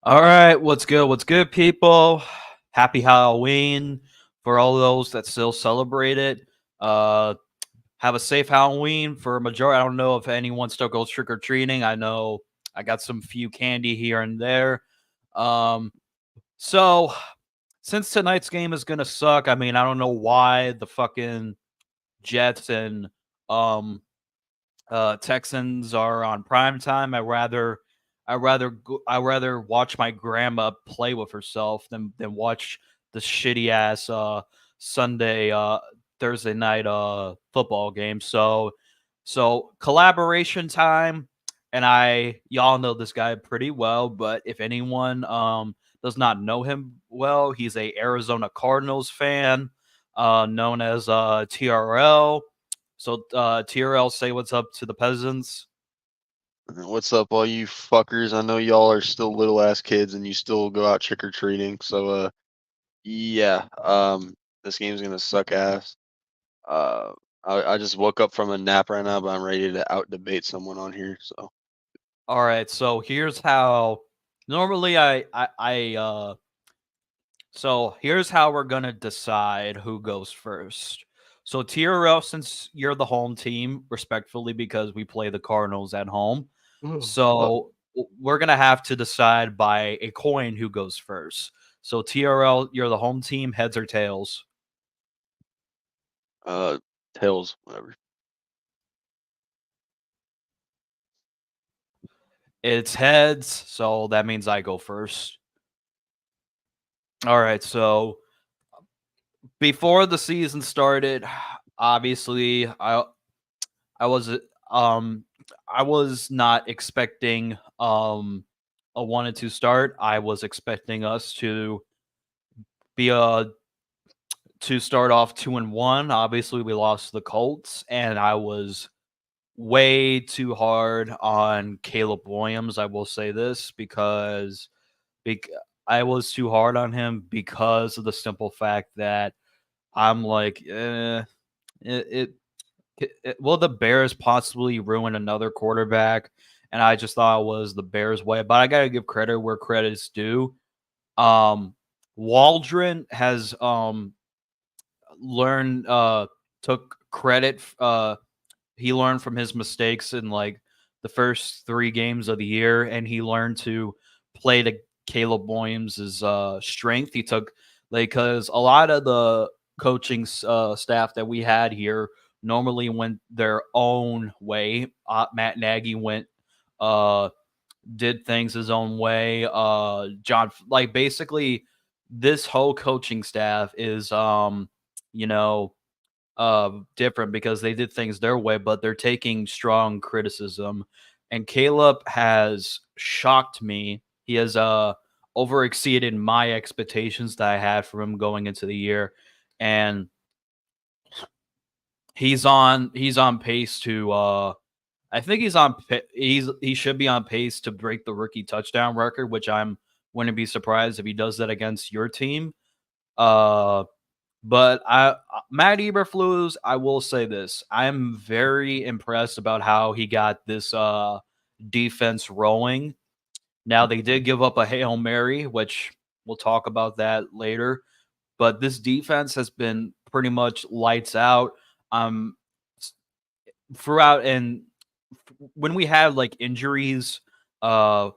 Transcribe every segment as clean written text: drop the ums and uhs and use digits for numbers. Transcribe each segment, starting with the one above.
All right, what's good? What's good, people? Happy Halloween for all those that still celebrate it. Uh, have a safe Halloween for a majority. I don't know if anyone still goes trick or treating. I know I got some few candy here and there. Um, so since tonight's game is gonna suck, I mean, I don't know why the fucking Jets and um Texans are on prime time. I rather watch my grandma play with herself than watch the shitty ass Sunday Thursday night football game. So collaboration time, and y'all know this guy pretty well, but if anyone does not know him well, he's a Arizona Cardinals fan, known as TRL. So, TRL, say what's up to the peasants. What's up, all you fuckers? I know y'all are still little ass kids and you still go out trick or treating. So, yeah, this game's gonna suck ass. Uh, I just woke up from a nap right now, but I'm ready to out debate someone on here. So, All right, so here's how. Normally, so here's how we're gonna decide who goes first. So TRL, since you're the home team, respectfully, because we play the Cardinals at home, fuck. so we're gonna have to decide by a coin who goes first. So TRL, you're the home team, heads or tails? Uh, tails, whatever. It's heads, so that means I go first. All right, so before the season started, obviously I was um I was not expecting a 1-2 start. I was expecting us be a to start off 2-1. Obviously, we lost to the Colts, and I was way too hard on Caleb Williams. I will say this because bec- I was too hard on him because of the simple fact that I'm like, it, will the Bears possibly ruin another quarterback? And I just thought it was the Bears' way. But I got to give credit where credit is due. Um, Waldron has learned, took credit. He learned from his mistakes in like the first 3 games of the year, and he learned to play to Caleb Williams' strength. He took because a lot of the coaching staff that we had here normally went their own way. Matt Nagy uh, did things his own way. John, like basically, this whole coaching staff is, you know, different because they did things their way, but they're taking strong criticism. And Caleb has shocked me. He has over exceeded my expectations that I had for him going into the year. And he's on pace to I think he should be on pace to break the rookie touchdown record, which I'm wouldn't be surprised if he does that against your team. Uh but Matt Eberflus, I will say this. I'm very impressed about how he got this defense rolling. Now they did give up a Hail Mary, which we'll talk about that later. But this defense has been pretty much lights out. Um throughout and when we had like injuries, uh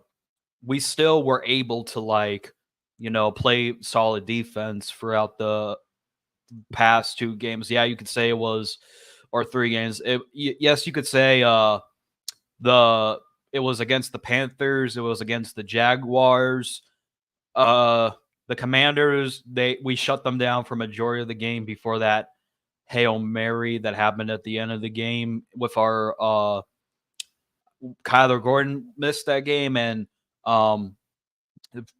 we still were able to like, play solid defense throughout the past 2 games. Yeah, you could say it was, or 3 games. Yes, you could say the it was against the Panthers, it was against the Jaguars, uh, the Commanders. We shut them down for majority of the game before that Hail Mary that happened at the end of the game with our Kyler Gordon missed that game, and um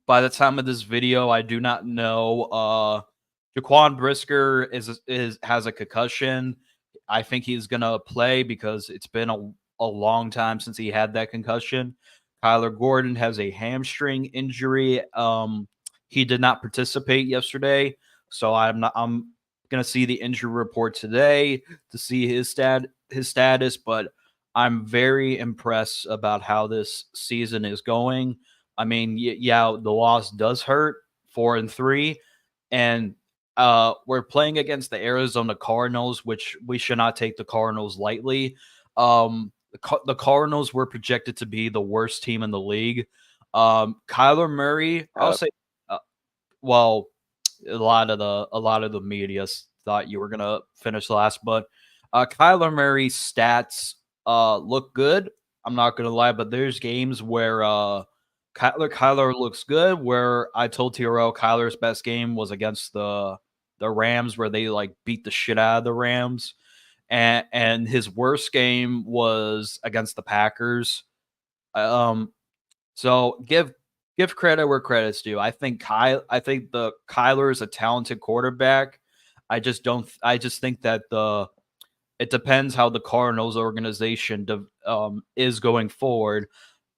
By the time of this video, I do not know. Jaquan Brisker is has a concussion. I think he's gonna play because it's been a long time since he had that concussion. Kyler Gordon has a hamstring injury. He did not participate yesterday, so I'm gonna see the injury report today to see his status. But I'm very impressed about how this season is going. I mean, yeah, the loss does hurt, 4-3, and we're playing against the Arizona Cardinals, which we should not take the Cardinals lightly. The Cardinals were projected to be the worst team in the league. Kyler Murray, I'll Uh, say, uh, well, a lot of the media thought you were gonna finish last, but Kyler Murray's stats look good. I'm not gonna lie, but there's games where Kyler looks good. Where I told TRL Kyler's best game was against the Rams, where they like beat the shit out of the Rams, and his worst game was against the Packers. Um, so give credit where credit's due. I think the Kyler is a talented quarterback. I just think that the it depends how the Cardinals organization is going forward.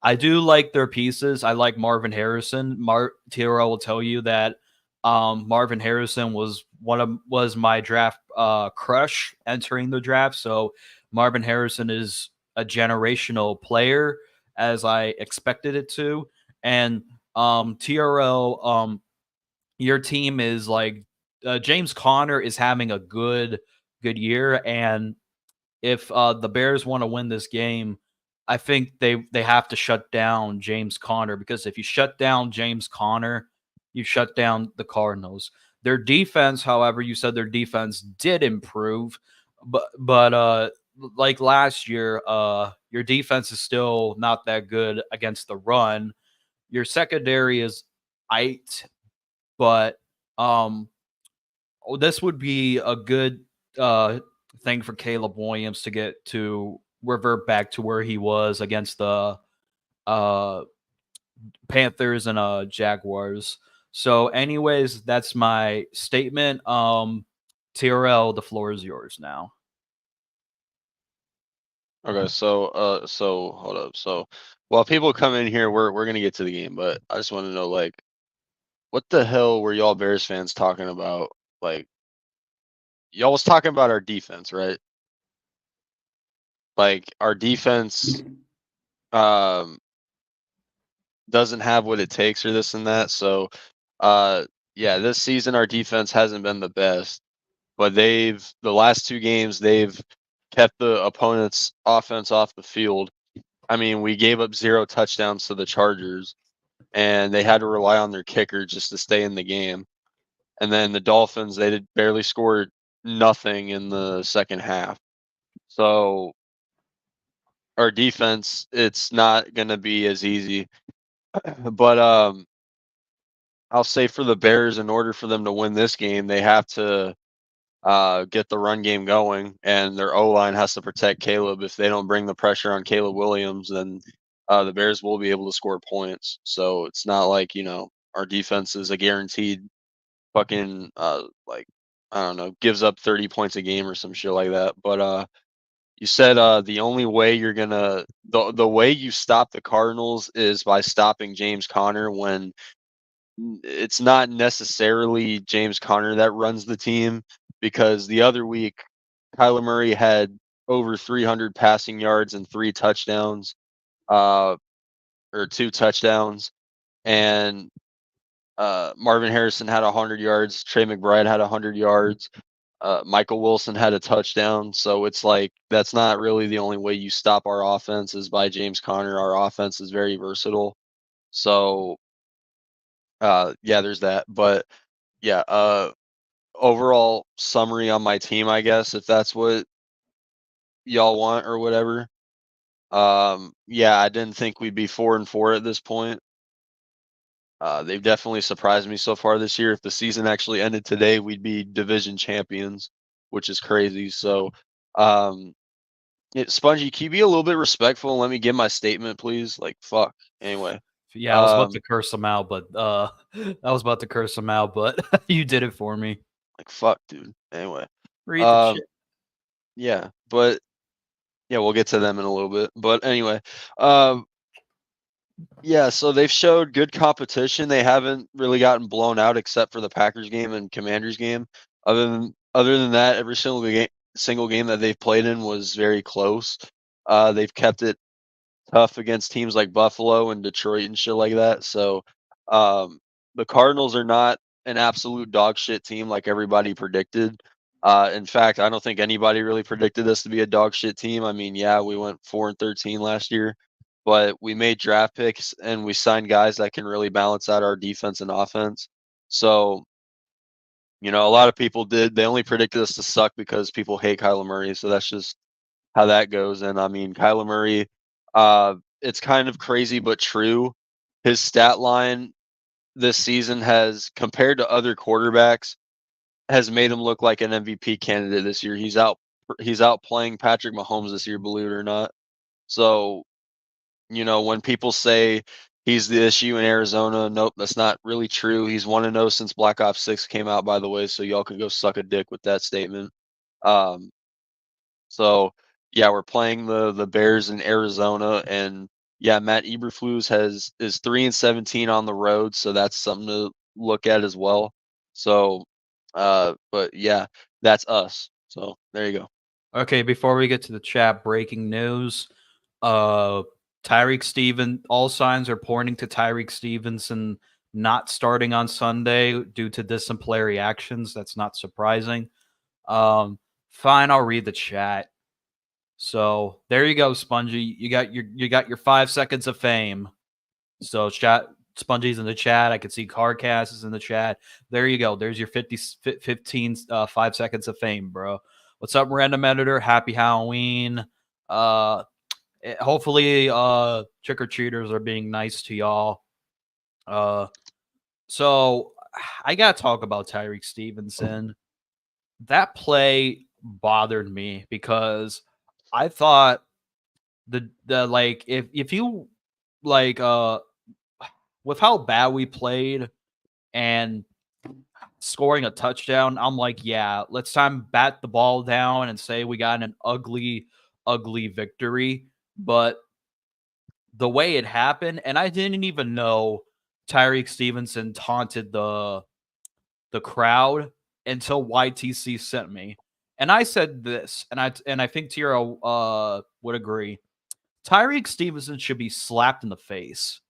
I do like their pieces. I like Marvin Harrison. Tiro will tell you that Marvin Harrison was my draft crush entering the draft. So Marvin Harrison is a generational player as I expected it to. And TRL, your team is like James Conner is having a good year, and if the Bears want to win this game, I think they have to shut down James Conner, because if you shut down James Conner, you shut down the Cardinals. Their defense, however, you said their defense did improve, but like last year, your defense is still not that good against the run. Your secondary is eight, but um this would be a good uh thing for Caleb Williams to get to revert back to where he was against the uh Panthers and Jaguars. So anyways, that's my statement. TRL, the floor is yours now. okay, so hold up. So while people come in here, we're gonna get to the game, but I just want to know, like, what the hell were y'all Bears fans talking about? Like, y'all was talking about our defense, right? Like, our defense um doesn't have what it takes or this and that. So, uh, yeah, this season our defense hasn't been the best, but the last two games they've kept the opponent's offense off the field. I mean, we gave up 0 touchdowns to the Chargers, and they had to rely on their kicker just to stay in the game. And then the Dolphins, they did barely scored nothing in the second half. So our defense, it's not going to be as easy. But I'll say for the Bears, in order for them to win this game, they have to get the run game going, and their O line has to protect Caleb. If they don't bring the pressure on Caleb Williams, then the Bears will be able to score points. So it's not like, our defense is a guaranteed fucking like, I don't know, gives up 30 points a game or some shit like that. But you said the only way you're gonna the way you stop the Cardinals is by stopping James Conner, when it's not necessarily James Conner that runs the team, because the other week Kyler Murray had over 300 passing yards and 3 touchdowns, uh, or 2 touchdowns, and Marvin Harrison had 100 yards, Trey McBride had 100 yards, Michael Wilson had a touchdown. So it's like, that's not really the only way you stop our offense is by James Conner. Our offense is very versatile. So yeah, there's that. But yeah, overall summary on my team, I guess, if that's what y'all want or whatever. Yeah, I didn't think we'd be 4-4 at this point. They've definitely surprised me so far this year. If the season actually ended today, we'd be division champions, which is crazy. So, Spongy, can you be a little bit respectful and let me give my statement, please? Like, fuck. Anyway, Yeah, I was about to Um, curse him out, but I was about to curse him out, but you did it for me. like fuck, dude. Anyway, Read the um, chat. yeah, but yeah, we'll get to them in a little bit. But anyway, um, yeah, so they've showed good competition. They haven't really gotten blown out except for the Packers game and Commanders game. Other than that, every single game that they've played in was very close. They've kept it tough against teams like Buffalo and Detroit and shit like that. So, um, the Cardinals are not an absolute dog shit team like everybody predicted. In fact, I don't think anybody really predicted us to be a dog shit team. I mean, yeah, we went 4-13 last year, but we made draft picks and we signed guys that can really balance out our defense and offense. So, a lot of people did. They only predicted us to suck because people hate Kyler Murray. So that's just how that goes. And I mean, Kyler Murray, it's kind of crazy but true. His stat line this season has, compared to other quarterbacks, has made him look like an MVP candidate this year. He's out playing Patrick Mahomes this year, believe it or not. So, when people say he's the issue in Arizona, nope, that's not really true. He's 1-0 since Black Ops 6 came out, by the way, so y'all can go suck a dick with that statement. Um, So yeah, we're playing the Bears in Arizona, and yeah, Matt Eberflus is 3-17 on the road, so that's something to look at as well. So, but yeah, that's us. So there you go. Okay, before we get to the chat, breaking news. Uh Tyreek Steven, all signs are pointing to Tyreek Stevenson not starting on Sunday due to disciplinary actions. That's not surprising. Um, Fine, I'll read the chat. So there you go, Spongy. You got your 5 seconds of fame. So chat Spongy's in the chat. I can see Carcast is in the chat. There you go. There's your 15 5 seconds of fame, bro. What's up, random editor? Happy Halloween. Uh Hopefully trick or treaters are being nice to y'all. Uh so I gotta talk about Tyreek Stevenson. That play bothered me because I thought the like if you like with how bad we played and scoring a touchdown, I'm like, yeah, let's time bat the ball down and say we got an ugly victory. But the way it happened, and I didn't even know Tyreek Stevenson taunted the crowd until YTC sent me. And I said this, and I think TRL would agree. Tyreek Stevenson should be slapped in the face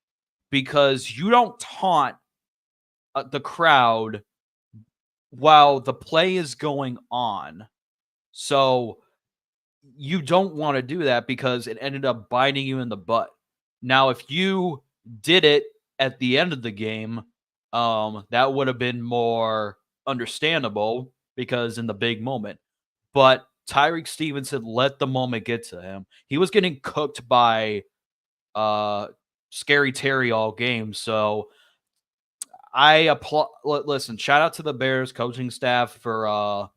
because you don't taunt the crowd while the play is going on. So you don't want to do that because it ended up biting you in the butt. Now, if you did it at the end of the game, that would have been more understandable because in the big moment. But Tyreek Stevenson let the moment get to him. He was getting cooked by Scary Terry all game. So I applaud. Listen, shout out to the Bears coaching staff for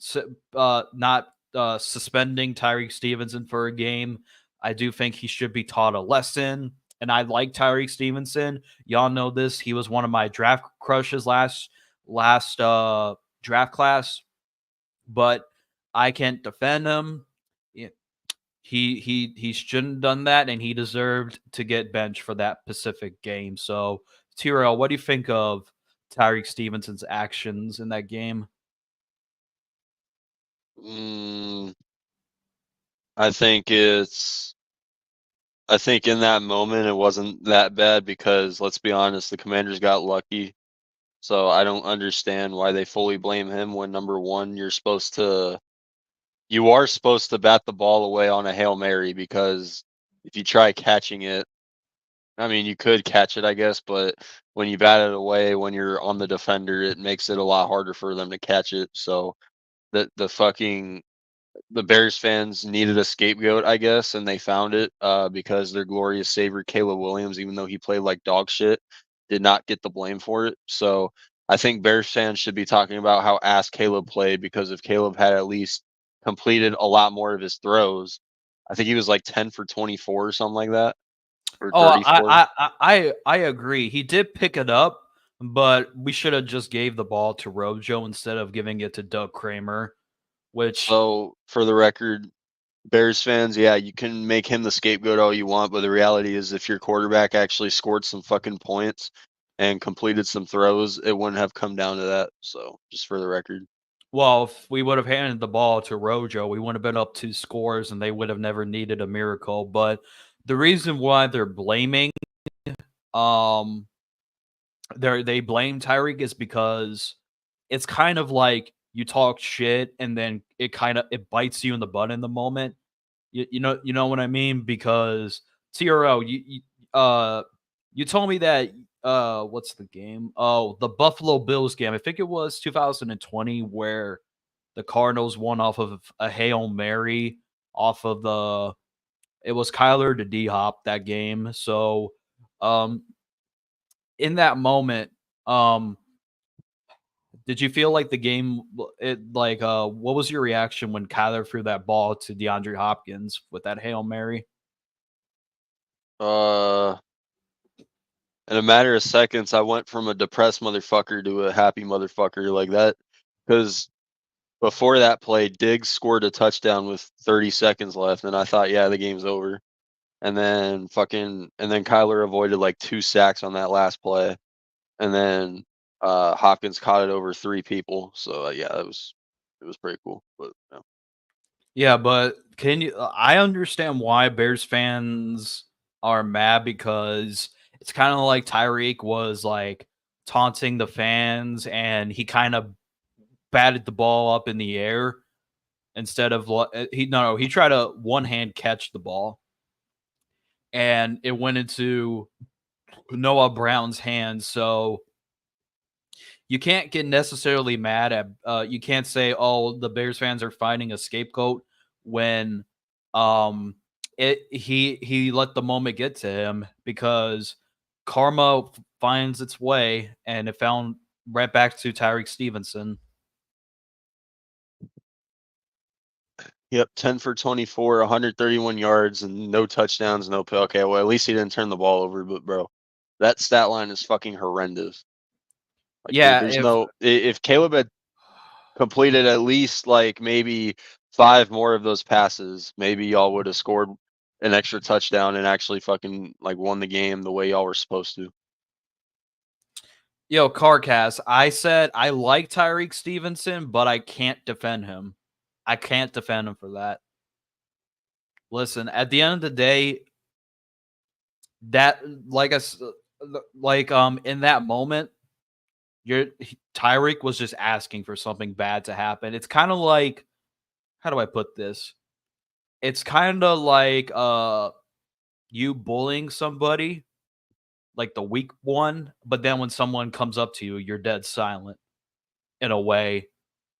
not suspending Tyreek Stevenson for a game. I do think he should be taught a lesson. And I like Tyreek Stevenson. Y'all know this. He was one of my draft crushes last draft class, but I can't defend him. Yeah, he shouldn't have done that, and he deserved to get benched for that Pacific game. So, Tyrell, what do you think of Tyreek Stevenson's actions in that game? Mm, I think it's. I think in that moment it wasn't that bad because let's be honest, the Commanders got lucky. So I don't understand why they fully blame him when number one, you are supposed to bat the ball away on a Hail Mary because if you try catching it, I mean, you could catch it, I guess, but when you bat it away, when you're on the defender, it makes it a lot harder for them to catch it. So the Bears fans needed a scapegoat, I guess, and they found it because their glorious savior Caleb Williams, even though he played like dog shit, did not get the blame for it. So I think Bears fans should be talking about how ass Caleb played because if Caleb had at least completed a lot more of his throws, I think he was like 10 for 24 or something like that. or Oh, 34. I agree. He did pick it up, but we should have just gave the ball to Rojo instead of giving it to Doug Kramer, which So for the record, Bears fans, yeah, you can make him the scapegoat all you want, but the reality is if your quarterback actually scored some fucking points and completed some throws, it wouldn't have come down to that. So just for the record. well, if we would have handed the ball to Rojo, we wouldn't have been up 2 scores and they would have never needed a miracle. But the reason why they're blaming um they blame Tyreek is because it's kind of like you talk shit and then it bites you in the butt in the moment. You know what I mean? Because TRL, you told me that what's the game? Oh, the Buffalo Bills game. I think it was 2020 where the Cardinals won off of a Hail Mary off of the it was Kyler to D Hop that game. So um in that moment, um did you feel like the game what was your reaction when Kyler threw that ball to DeAndre Hopkins with that Hail Mary? Uh, in a matter of seconds, I went from a depressed motherfucker to a happy motherfucker like that. Because before that play, Diggs scored a touchdown with 30 seconds left, and I thought, yeah, the game's over. And then Kyler avoided like 2 sacks on that last play, and then Hopkins caught it over 3 people. So yeah, it was pretty cool. But yeah. Yeah, but I understand why Bears fans are mad because it's kind of like Tyreek was like taunting the fans and he kind of batted the ball up in the air instead of he tried to one hand catch the ball and it went into Noah Brown's hands. So you can't get necessarily mad at you can't say, oh, the Bears fans are finding a scapegoat when um he let the moment get to him because karma finds its way and it found right back to Tyreek Stevenson. Yep, 10 for 24, 131 yards, and no touchdowns, no pick. Okay, well, at least he didn't turn the ball over, but bro, that stat line is fucking horrendous. Like, Yeah, there's no if Caleb had completed at least like maybe 5 more of those passes, maybe y'all would have scored an extra touchdown and actually fucking like won the game the way y'all were supposed to. yo, Carcast, I said I like Tyreek Stevenson, but I can't defend him. I can't defend him for that. Listen, at the end of the day, that like us like in that moment, Tyreek was just asking for something bad to happen. It's kind of like how do I put this? It's kind of like you bullying somebody, like the weak one, but then when someone comes up to you, you're dead silent in a way.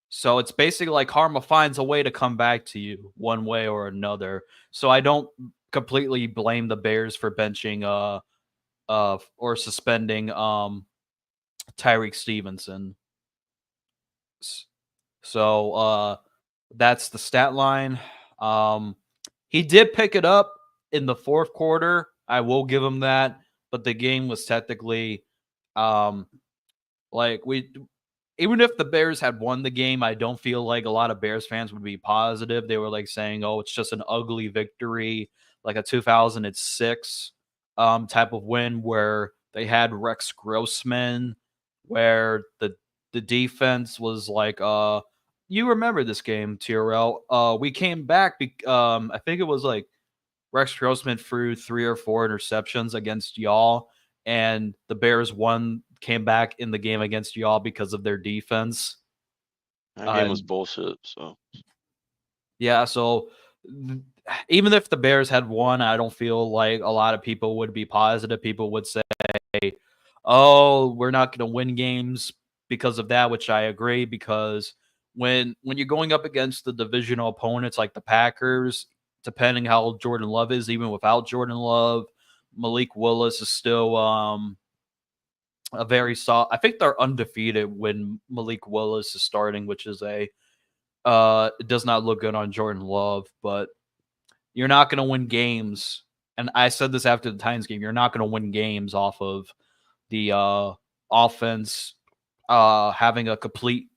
So it's basically like karma finds a way to come back to you one way or another. So I don't completely blame the Bears for benching or suspending Tyreek Stevenson. So that's the stat line. Um he did pick it up in the fourth quarter. I will give him that, but the game was technically um like we even if the Bears had won the game, I don't feel like a lot of Bears fans would be positive. They were like saying, "Oh, it's just an ugly victory, like a 2006 type of win where they had Rex Grossman, where the defense was like, you remember this game, TRL? We came back. I think it was like Rex Grossman threw 3 or 4 interceptions against y'all, and the Bears won, came back in the game against y'all because of their defense. That game was And bullshit. So yeah, so th- even if the Bears had won, I don't feel like a lot of people would be positive. People would say, "Oh, we're not going to win games because of that," which I agree because when you're going up against the divisional opponents like the Packers, depending how Jordan Love is, even without Jordan Love, Malik Willis is still a very solid. I think they're undefeated when Malik Willis is starting, which is it does not look good on Jordan Love, but you're not going to win games and I said this after the Titans game, you're not going to win games off of the offense having a complete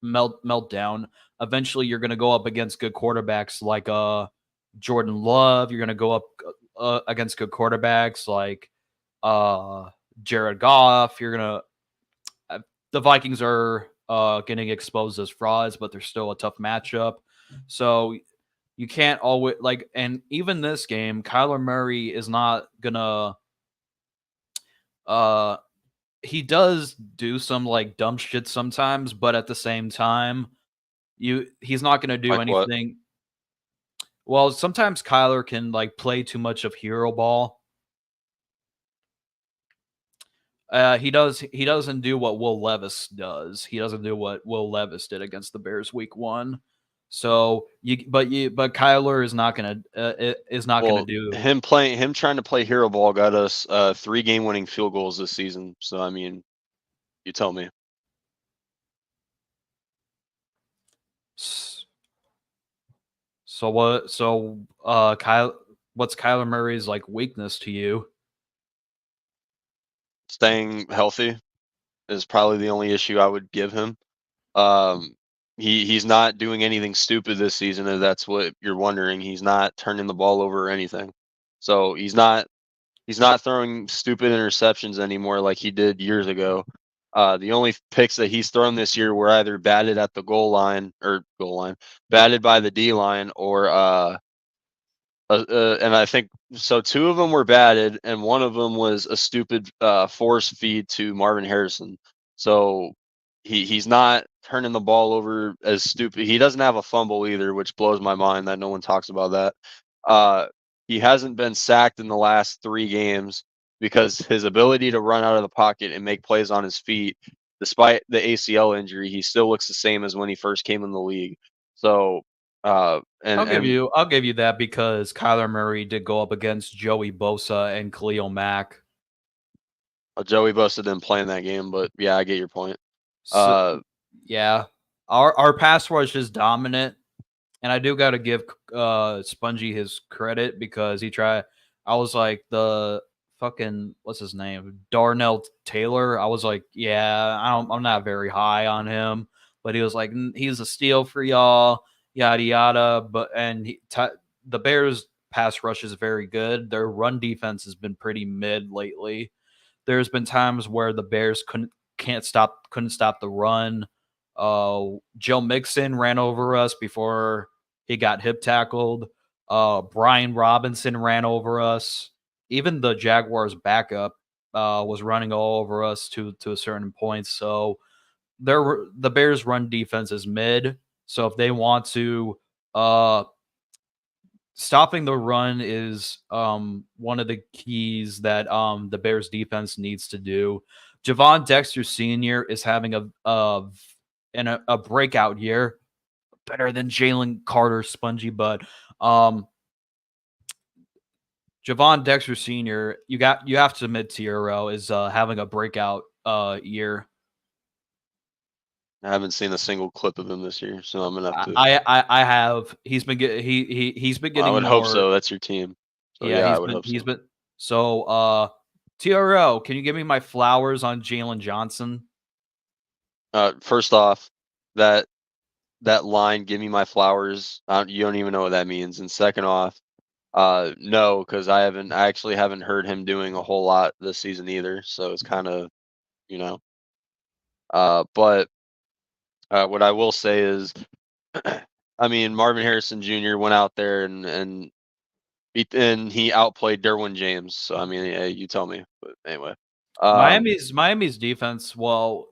meltdown. Eventually, you're going to go up against good quarterbacks like Jordan Love. You're going to go up against good quarterbacks like Jared Goff. You're going to the Vikings are getting exposed as frauds, but they're still a tough matchup. So you can't always and even this game, Kyler Murray is not gonna. Uh, he does do some dumb shit sometimes, but at the same time, he's not gonna do Like what? anything. Well, sometimes Kyler can play too much of hero ball. He doesn't do what Will Levis does. He doesn't do what Will Levis did against the Bears week 1. So but Kyler is not gonna Well, do. him trying to play hero ball got us 3 game-winning field goals this season. So I mean, you tell me. So what? So what's Kyler Murray's weakness to you? Staying healthy is probably the only issue I would give him. Um, he's not doing anything stupid this season, if that's what you're wondering. He's not turning the ball over or anything. So he's not throwing stupid interceptions anymore like he did years ago. The only picks that he's thrown this year were either batted at the goal line, batted by the D line, or and I think so. 2 of them were batted, and one of them was a stupid force feed to Marvin Harrison. So he's not turning the ball over as stupid. He doesn't have a fumble either, which blows my mind that no one talks about that. Uh, he hasn't been sacked in the last 3 games because his ability to run out of the pocket and make plays on his feet, despite the ACL injury, he still looks the same as when he first came in the league. So and I'll give you that because Kyler Murray did go up against Joey Bosa and Khalil Mack. Joey Bosa didn't play in that game, but yeah, I get your point. So, Uh, yeah, our pass rush is dominant, and I do got to give Spongy his credit because he tried. I was like the fucking what's his name, Darnell Taylor. I was like, yeah, I'm not very high on him, but he was like, he's a steal for y'all, yada yada. But the Bears pass rush is very good. Their run defense has been pretty mid lately. There's been times where the Bears couldn't stop the run. Joe Mixon ran over us before he got hip tackled. Brian Robinson ran over us. Even the Jaguars backup was running all over us to a certain point. So the Bears run defense is mid. So if they want to stopping the run is one of the keys that the Bears defense needs to do. Javon Dexter Sr. is having a breakout year, better than Jalen Carter, Spongy, but Javon Dexter Sr. You have to admit TRL is having a breakout year. I haven't seen a single clip of him this year, so I'm gonna have to. I have. He's been I getting would hope more. so. That's your team. So Yeah, yeah, I would hope he's so. been so TRL, can you give me my flowers on Jalen Johnson? First off, that that line, "Give me my flowers." You don't even know what that means. And second off, no, because I actually haven't heard him doing a whole lot this season either. So it's kind of, you know. But what I will say is, I mean, Marvin Harrison Jr. went out there and he outplayed Derwin James. So I mean, yeah, you tell me. But anyway, Miami's defense, well,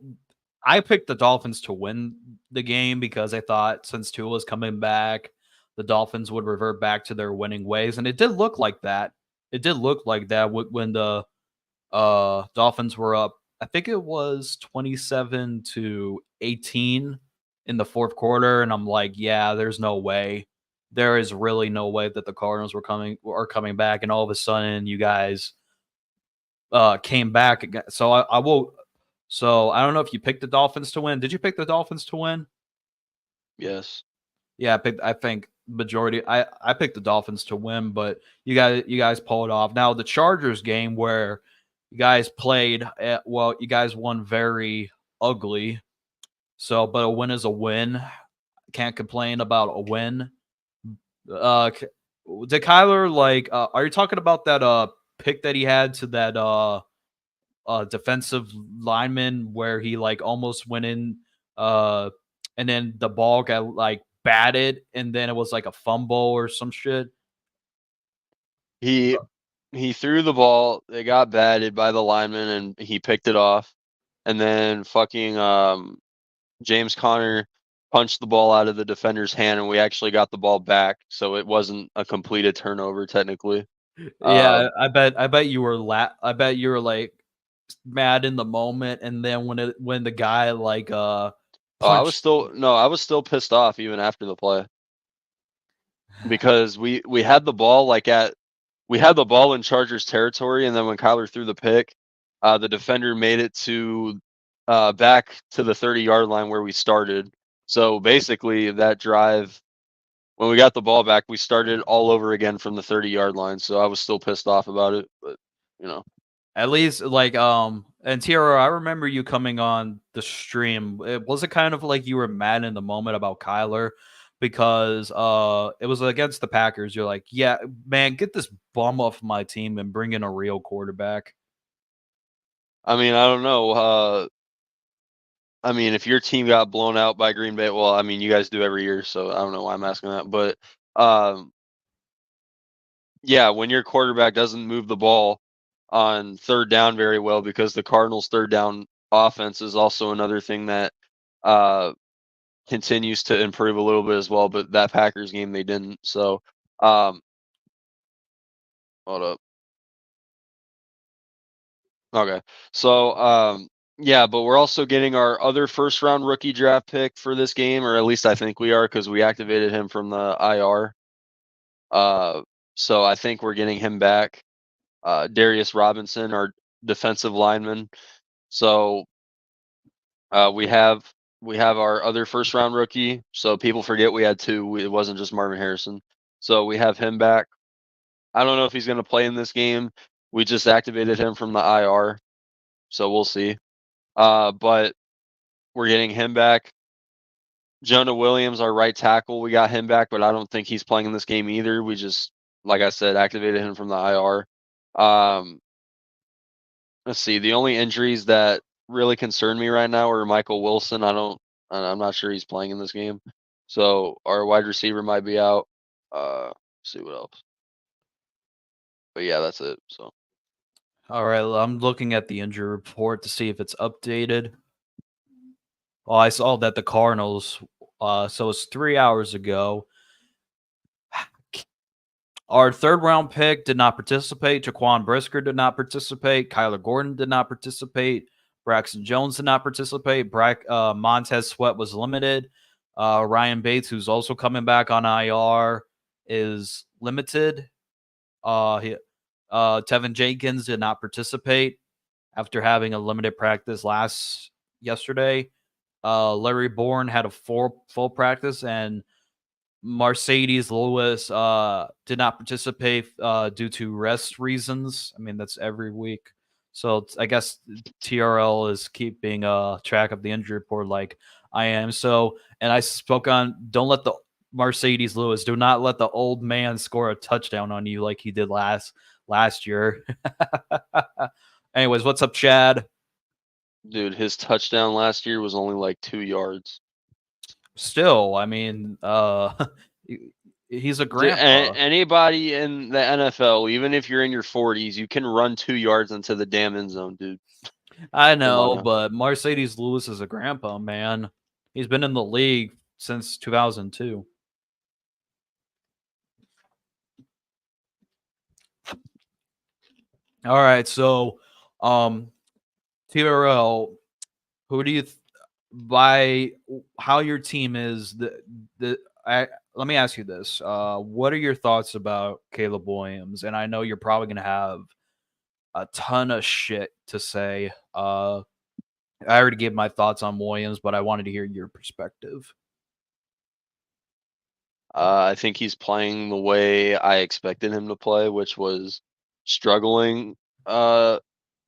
I picked the Dolphins to win the game because I thought since Tua was coming back, the Dolphins would revert back to their winning ways, and it did look like that. It did look like that when the Dolphins were up. I think it was 27-18 in the fourth quarter, and I'm like, yeah, there's no way. There is really no way that the Cardinals are coming back, and all of a sudden you guys came back again. So I will. So I don't know if you picked the Dolphins to win. Did you pick the Dolphins to win? yes. Yeah, I think majority. I picked the Dolphins to win, but you guys pull it off. Now the Chargers game where you guys played, well, you guys won very ugly. So, but a win is a win. Can't complain about a win. Did Kyler like? Are you talking about that pick that he had to that defensive lineman where he like almost went in, uh, and then the ball got like batted, and then it was like a fumble or some shit. He he threw the ball, it got batted by the lineman, and he picked it off, and then fucking, James Conner punched the ball out of the defender's hand, and we actually got the ball back, so it wasn't a completed turnover technically. Uh, Yeah, I bet you were I bet you were like mad in the moment, and then when the guy like oh, I was punched. still no, I was still pissed off even after the play because we had the ball, we had the ball in Chargers territory, and then when Kyler threw the pick, the defender made it to back to the 30-yard line where we started. So basically, that drive, when we got the ball back, we started all over again from the 30-yard line. So I was still pissed off about it, but you know, At least like and TRL, I remember you coming on the stream. It was it kind of like you were mad in the moment about Kyler because it was against the Packers. You're like, yeah, man, get this bum off my team and bring in a real quarterback. I mean, I don't know. I mean, if your team got blown out by Green Bay, well, I mean, you guys do every year, so I don't know why I'm asking that, but um, yeah, when your quarterback doesn't move the ball on third down very well, because the Cardinals' third down offense is also another thing that uh, continues to improve a little bit as well. But that Packers game, they didn't. So, um, hold up. Okay. So, yeah, but we're also getting our other first round rookie draft pick for this game, or at least I think we are, because we activated him from the IR. Uh, so I think we're getting him back. Darius Robinson, our defensive lineman. So we have our other first round rookie. So people forget we had two. It wasn't just Marvin Harrison. So we have him back. I don't know if he's going to play in this game. We just activated him from the IR, so we'll see. But we're getting him back. Jonah Williams, our right tackle, we got him back, but I don't think he's playing in this game either. We just, like I said, activated him from the IR. Um, let's see. The only injuries that really concern me right now are Michael Wilson. I'm not sure he's playing in this game. So our wide receiver might be out. See what else. But yeah, that's it. So All right, I'm looking at the injury report to see if it's updated. Oh, I saw that the Cardinals. So it's 3 hours ago. Our third round pick did not participate. Jaquan Brisker did not participate. Kyler Gordon did not participate. Braxton Jones did not participate. Montez Sweat was limited. Ryan Bates, who's also coming back on IR, is limited. He, Tevin Jenkins did not participate after having a limited practice yesterday. Larry Bourne had a full practice, and Mercedes Lewis did not participate due to rest reasons. I mean, that's every week. So I guess TRL is keeping track of the injury report like I am. So, and I spoke on don't let the Mercedes Lewis, do not let the old man score a touchdown on you like he did last year. Anyways, what's up, Chad? dude, his touchdown last year was only like 2 yards. Still, I mean, he's a grandpa. Anybody in the NFL, even if you're in your 40s, you can run 2 yards into the damn end zone, dude. I Come on know, now. but Mercedes Lewis is a grandpa, man. He's been in the league since 2002. All right, so TRL, who do you by how your team is the I let me ask you this. What are your thoughts about Caleb Williams? And I know you're probably going to have a ton of shit to say. I already gave my thoughts on Williams, but I wanted to hear your perspective. I think he's playing the way I expected him to play, which was struggling, uh,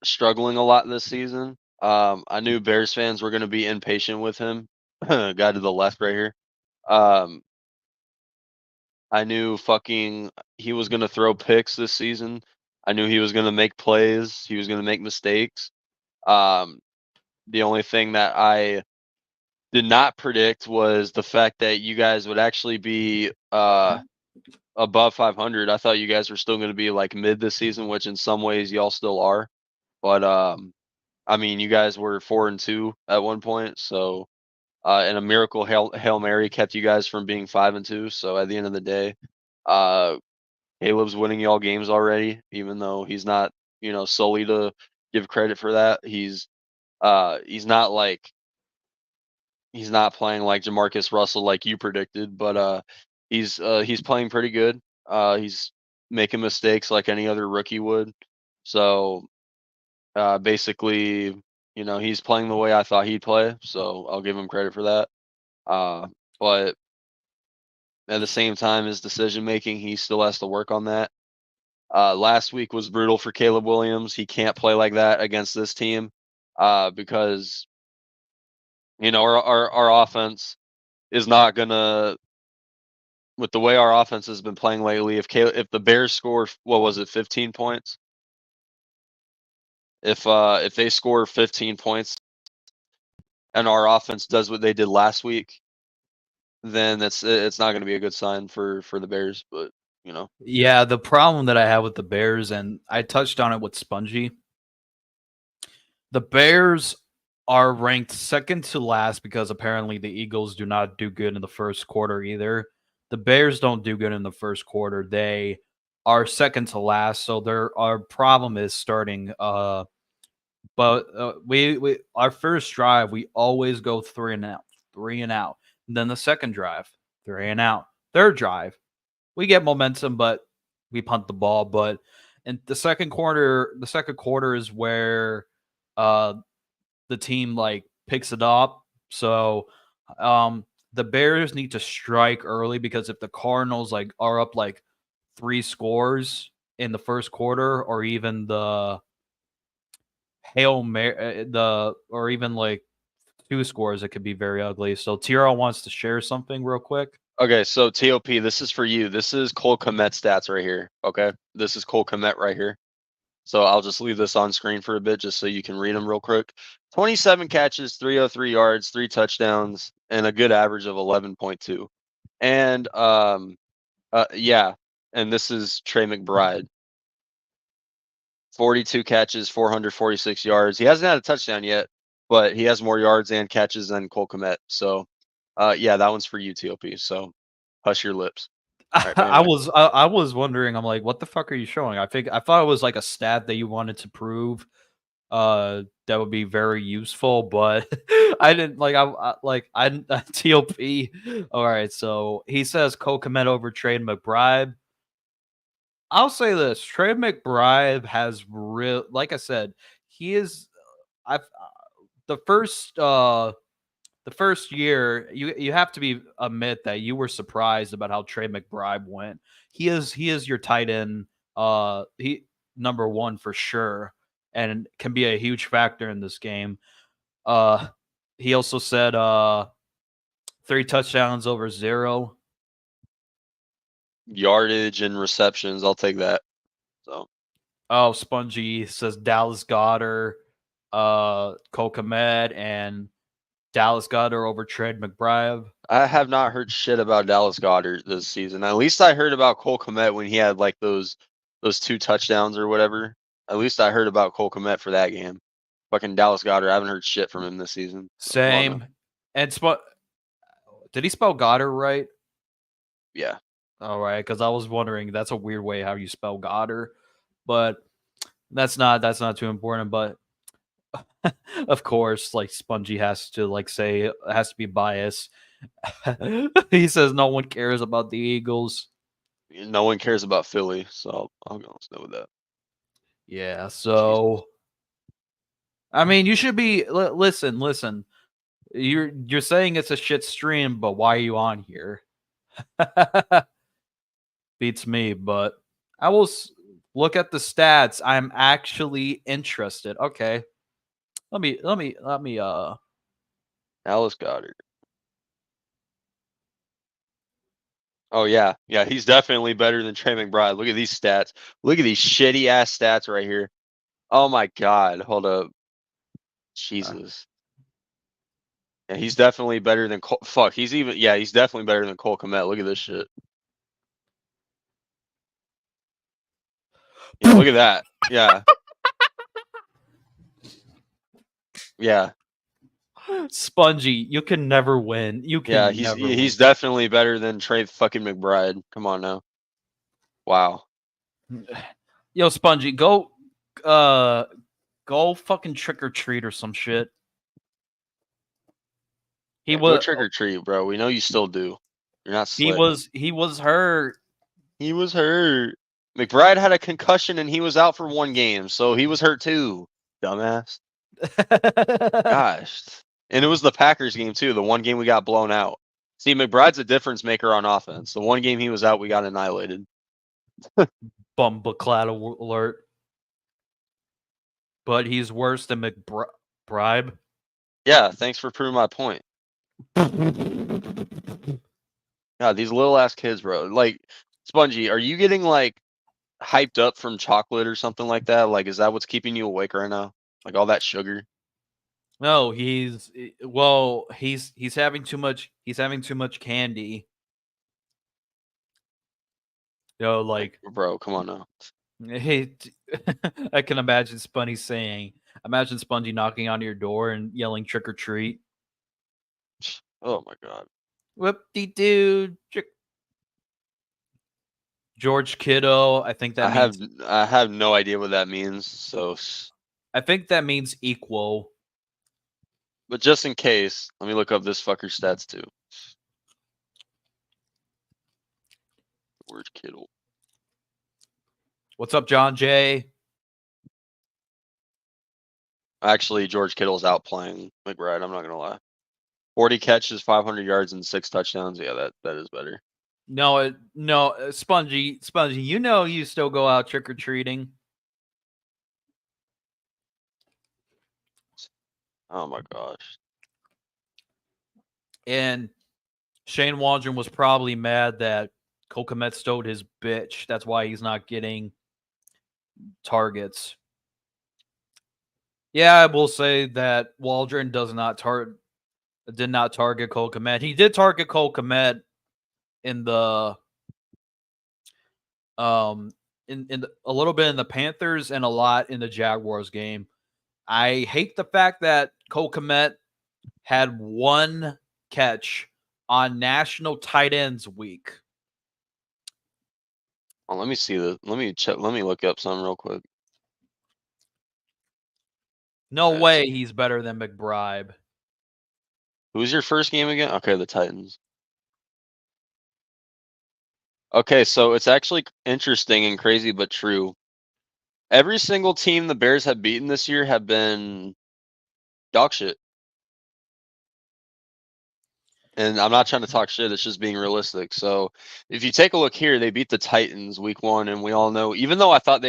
struggling a lot this season. I knew Bears fans were going to be impatient with him. Guy to the left right here. Um, I knew fucking he was going to throw picks this season. I knew he was going to make plays. He was going to make mistakes. Um, the only thing that I did not predict was the fact that you guys would actually be above 500. I thought you guys were still going to be like mid this season, which in some ways y'all still are. But I mean, you guys were 4-2 at one point, so and a miracle Hail Mary kept you guys from being 5-2. So at the end of the day, uh, Caleb's winning y'all games already, even though he's not, solely to give credit for that. He's not like he's not playing like Jamarcus Russell like you predicted, but he's playing pretty good. He's making mistakes like any other rookie would. So basically, he's playing the way I thought he'd play. So I'll give him credit for that. But at the same time, his decision making, he still has to work on that. Last week was brutal for Caleb Williams. He can't play like that against this team because our offense is not gonna, with the way our offense has been playing lately. If the Bears score, what was it, 15 points? If they score 15 points and our offense does what they did last week, then it's not going to be a good sign for the Bears. But Yeah, the problem that I have with the Bears, and I touched on it with Spongy, the Bears are ranked second to last because apparently the Eagles do not do good in the first quarter either. The Bears don't do good in the first quarter. They are second to last, so our problem is starting. But we our first drive we always go three and out, three and out. And then the second drive, three and out. Third drive, we get momentum, but we punt the ball. But in the second quarter is where uh the team like picks it up. So the Bears need to strike early because if the Cardinals like are up like three scores in the first quarter or even the Hail Mary the or even like two scores, it could be very ugly. So TRL wants to share something real quick. okay, so TOP, this is for you. This is Cole Kmet stats right here. Okay, this is Cole Kmet right here. So I'll just leave this on screen for a bit just so you can read them real quick. 27 catches, 303 yards, 3 touchdowns, and a good average of 11.2. And yeah, and this is Trey McBride. 42 catches, 446 yards. He hasn't had a touchdown yet, but he has more yards and catches than Cole Kmet. So, yeah, that one's for you, TOP. So, hush your lips. All right, but I anyway, was I was wondering. I'm like, what the fuck are you showing? I thought it was like a stat that you wanted to prove. That would be very useful, but I didn't I TOP. All right, so he says Cole Kmet over Trey McBride. I'll say this: Trey McBride has real, like I said, he is. I've the first the first year, you have to be admit that you were surprised about how Trey McBride went. He is your tight end, he number one for sure, and can be a huge factor in this game. Uh, he also said three touchdowns over zero. yardage and receptions, I'll take that. So, Oh, Spongy says Dallas Goddard, Cole Kmet, and Dallas Goddard over Trey McBride. I have not heard shit about Dallas Goddard this season. At least I heard about Cole Kmet when he had like those 2 touchdowns or whatever. At least I heard about Cole Kmet for that game. Fucking Dallas Goddard, I haven't heard shit from him this season. Well, no, Same. And did he spell Goddard right? yeah. All right, because I was wondering that's a weird way how you spell Goddard, but that's not too important. But of course, like Spongy has to like say it has to be biased. He says no one cares about the Eagles. No one cares about Philly, so I'll go with that. Yeah, Jesus. so I mean, you should be listen. You're saying it's a shit stream, but why are you on here? Beats me, but I will look at the stats. I'm actually interested. Okay. Let me Alice Goddard. Oh yeah, yeah, he's definitely better than Trey McBride. Look at these stats. Look at these shitty ass stats right here. Oh my god, hold up. Jesus. Yeah, he's definitely better than Cole. Fuck, he's definitely better than Cole Kmet. Look at this shit. Yeah, look at that. Yeah. Yeah. Spongy, you can never win. You Yeah, can he's never win. he's definitely better than Trey fucking McBride. Come on now. Wow. Yo, Spongy, go fucking trick or treat or some shit. He Yeah, go was trick or treat, bro. We know you still do. You're not he slick. was hurt. He was hurt. McBride had a concussion and he was out for 1 game, so he was hurt too. Dumbass. Gosh. And it was the Packers game too, the 1 game we got blown out. See, McBride's a difference maker on offense. The 1 game he was out, we got annihilated. Bumbleclad alert. But he's worse than McBride. Yeah, thanks for proving my point. God, these little ass kids, bro. Like, Spongy, are you getting like hyped up from chocolate or something like that? Like, is that what's keeping you awake right now? Like all that sugar? No, he's having too much. He's having too much candy. Like, Like bro, come on now. hey, I can imagine Spunny saying, "Imagine Spongy knocking on your door and yelling trick or treat." Oh my god. Whoop-de-doo. George Kittle. I think that means. I have no idea what that means. So, I think that means equal. but just in case, let me look up this fucker's stats too. George Kittle. What's up, John Jay? Actually, George Kittle's outplaying McBride. I'm not gonna lie. 40 catches, 500 yards, and 6 touchdowns. Yeah, that is better. No, Spongy. You know you still go out trick or treating. Oh my gosh. And Shane Waldron was probably mad that Kokomet stowed his bitch. That's why he's not getting targets. Yeah, I will say that Waldron did not target Cole Kmet. He did target Cole Kmet in the a little bit in the Panthers and a lot in the Jaguars game. I hate the fact that Cole Kmet had 1 catch on National Tight Ends Week. Oh, let me see this. Let me check. Let me look up something real quick. No way he's better than McBride. Who's your first game again? Okay, the Titans. Okay, so it's actually interesting and crazy, but true. Every single team the Bears have beaten this year have been dog shit. And I'm not trying to talk shit, it's just being realistic. So if you take a look here, they beat the Titans week 1, and we all know, even though I thought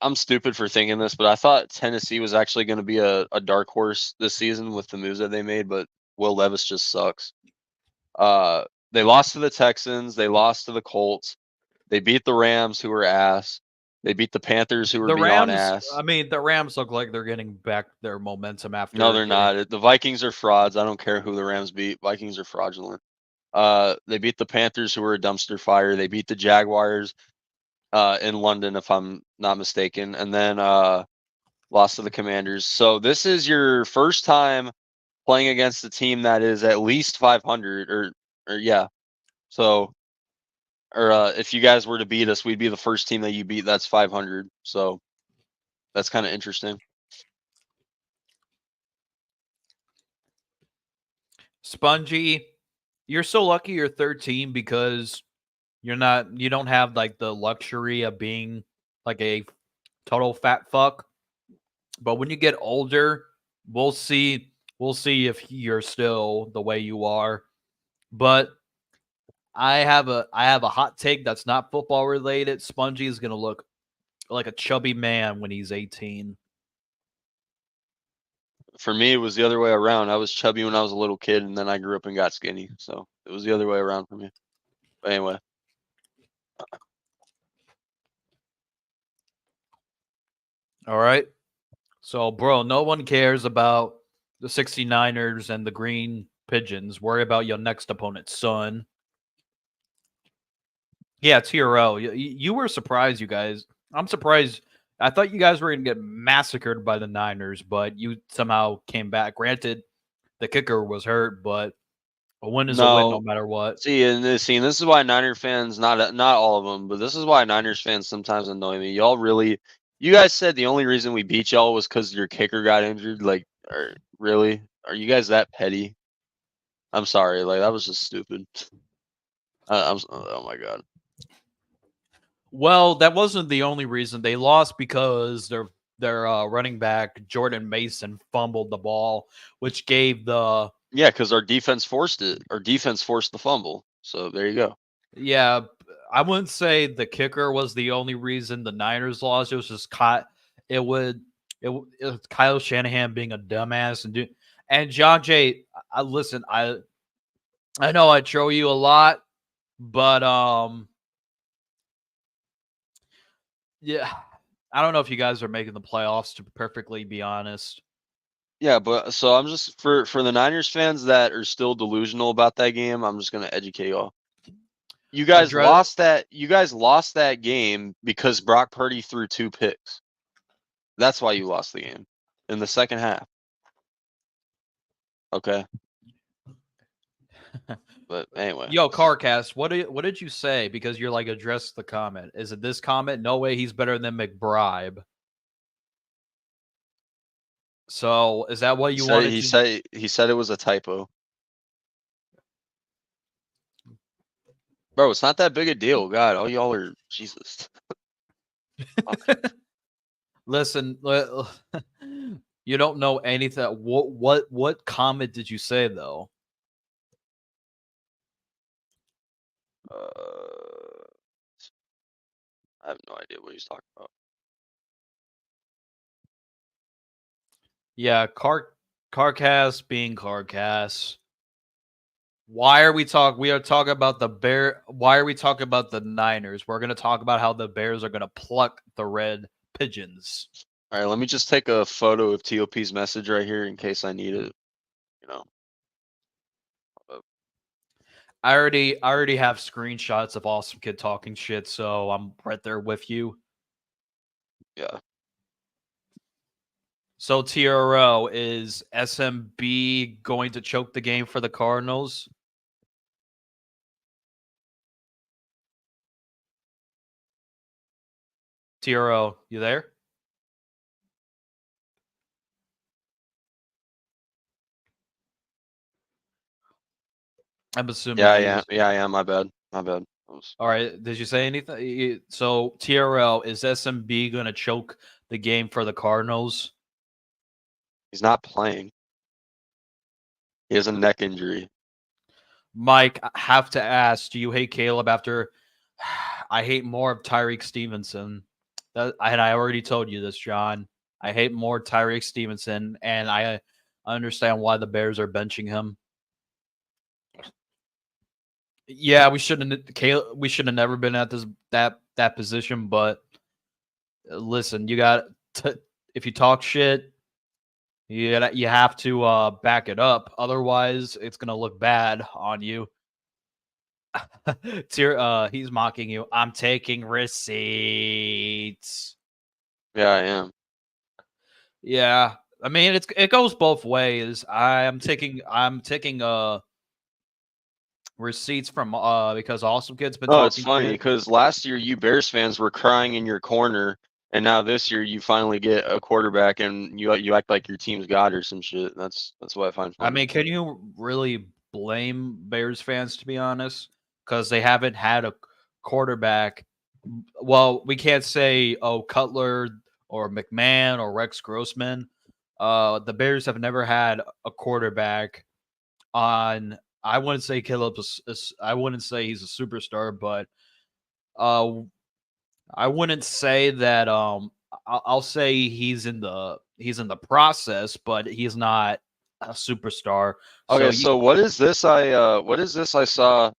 I'm stupid for thinking this, but I thought Tennessee was actually going to be a dark horse this season with the moves that they made, but Will Levis just sucks. They lost to the Texans, they lost to the Colts, they beat the Rams, who were ass. They beat the Panthers, who were beyond ass. I mean, the Rams look like they're getting back their momentum after. No, they're not. The Vikings are frauds. I don't care who the Rams beat. Vikings are fraudulent. They beat the Panthers, who were a dumpster fire. They beat the Jaguars in London, if I'm not mistaken, and then lost to the Commanders. So this is your first time playing against a team that is at least 500, or yeah. So, or if you guys were to beat us, we'd be the first team that you beat that's 500. So that's kind of interesting. Spongy, you're so lucky you're 13 because you don't have like the luxury of being like a total fat fuck. But when you get older, we'll see if you're still the way you are. But I have a hot take that's not football related. Spongy is gonna look like a chubby man when he's 18. For me, it was the other way around. I was chubby when I was a little kid, and then I grew up and got skinny. So it was the other way around for me. But anyway, All right. So, bro, no one cares about the 69ers and the Green Pigeons. Worry about your next opponent, son. Yeah, TRL. You were surprised, you guys. I'm surprised. I thought you guys were going to get massacred by the Niners, but you somehow came back. Granted, the kicker was hurt, but a win is a win no no. matter what. See, this is why Niner fans, not all of them, but this is why Niners fans sometimes annoy me. You guys said the only reason we beat y'all was because your kicker got injured. Like, really? Are you guys that petty? I'm sorry. Like, that was just stupid. Oh my god. Well, that wasn't the only reason they lost because their running back Jordan Mason fumbled the ball, which gave the Yeah, because our defense forced it. Our defense forced the fumble. So there you go. yeah. I wouldn't say the kicker was the only reason the Niners lost. It was just it would it, it was Kyle Shanahan being a dumbass and John Jay. Listen, I know I troll you a lot, but yeah, I don't know if you guys are making the playoffs. To perfectly be honest. Yeah, but so I'm just for the Niners fans that are still delusional about that game, I'm just gonna educate y'all. You guys Address lost that game because Brock Purdy threw 2 picks. That's why you lost the game in the second half. Okay. But anyway. Yo, Carcast, what did you say? Because you're like address the comment. Is it this comment? No way, he's better than McBride. So is that what He you said wanted he to? said he said it was a typo. Bro, it's not that big a deal. God, all y'all are Jesus. Listen, you don't know anything. What comment did you say though? Uh, I have no idea what he's talking about. Yeah, Carcast being Carcast. Why are we talking? We are talking about the Bear. Why are we talking about the Niners? We're going to talk about how the Bears are going to pluck the Red Pigeons. All right, let me just take a photo of TOP's message right here in case I need it. You know. I already have screenshots of Awesome Kid talking shit, so I'm right there with you. Yeah. So TRL, is SMB going to choke the game for the Cardinals? TRL, you there? I'm assuming Yeah, he's yeah, yeah. My bad. My bad. all right. Did you say anything? So TRL, is SMB going to choke the game for the Cardinals? He's not playing. He has a neck injury. Mike, I have to ask, do you hate Caleb after I hate more of Tyreek Stevenson? And I already told you this, John. I hate more Tyreek Stevenson, and I understand why the Bears are benching him. Yeah, we shouldn't. We should have never been at that position. But listen, if you talk shit, you have to back it up. Otherwise, it's gonna look bad on you. He's mocking you. I'm taking receipts. Yeah, I am. Yeah, I mean it goes both ways. I'm taking receipts from because Awesome Kid's been No, it's talking funny shit. because last year you Bears fans were crying in your corner, and now this year you finally get a quarterback and you act like your team's God or some shit. That's what I find I funny. mean, can you really blame Bears fans to be honest? Because they haven't had a quarterback. Well, we can't say Cutler or McMahon or Rex Grossman. The Bears have never had a quarterback on I wouldn't say Caleb I wouldn't say he's a superstar, but uh, I wouldn't say that. I'll say he's in the process, but he's not a superstar. So Okay, so what is this I saw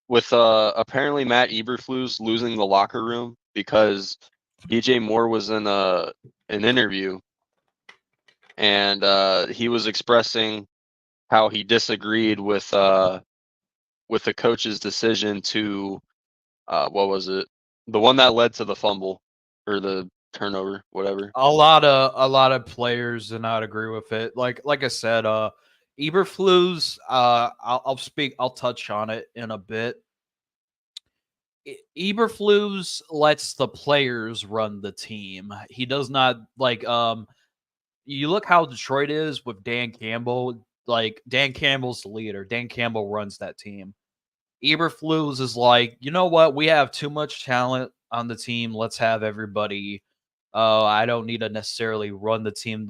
with apparently Matt Eberflus losing the locker room because DJ Moore was in an interview and he was expressing how he disagreed with the coach's decision to what was it? The one that led to the fumble or the turnover, whatever. a lot of players did not agree with it. Like I said, Eberflus. I'll touch on it in a bit. Eberflus lets the players run the team. He does not you look how Detroit is with Dan Campbell. Like Dan Campbell's the leader. Dan Campbell runs that team. Eberflus is like, you know what? We have too much talent on the team. Let's have everybody. I don't need to necessarily run the team.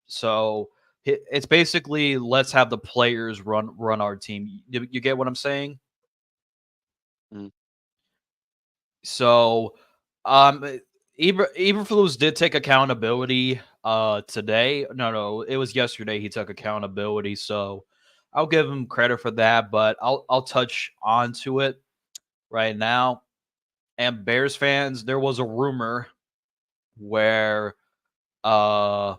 So it's basically let's have the players run our team. You get what I'm saying? Mm. So, Eberflus did take accountability today. No, it was yesterday he took accountability. So I'll give him credit for that, but I'll touch onto it right now. And Bears fans, there was a rumor where uh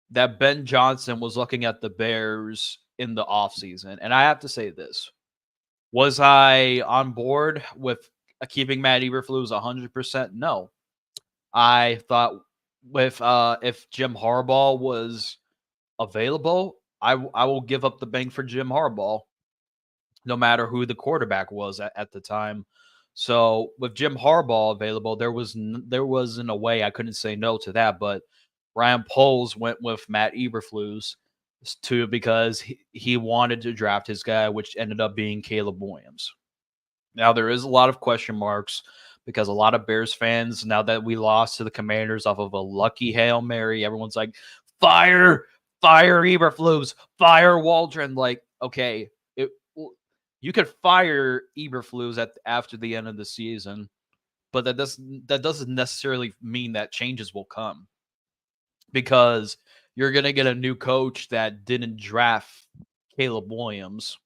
that Ben Johnson was looking at the Bears in the offseason. And I have to say this. Was I on board with keeping Matt Eberflus 100%? No. I thought with if Jim Harbaugh was available, I will give up the bank for Jim Harbaugh, no matter who the quarterback was at the time. So with Jim Harbaugh available, there wasn't a way I couldn't say no to that. But Ryan Poles went with Matt Eberflus too because he wanted to draft his guy, which ended up being Caleb Williams. Now there is a lot of question marks because a lot of Bears fans, now that we lost to the Commanders off of a lucky Hail Mary, everyone's like, fire, fire Eberflus, fire Waldron. Like, okay, you could fire Eberflus after the end of the season, but that doesn't necessarily mean that changes will come because you're gonna get a new coach that didn't draft Caleb Williams.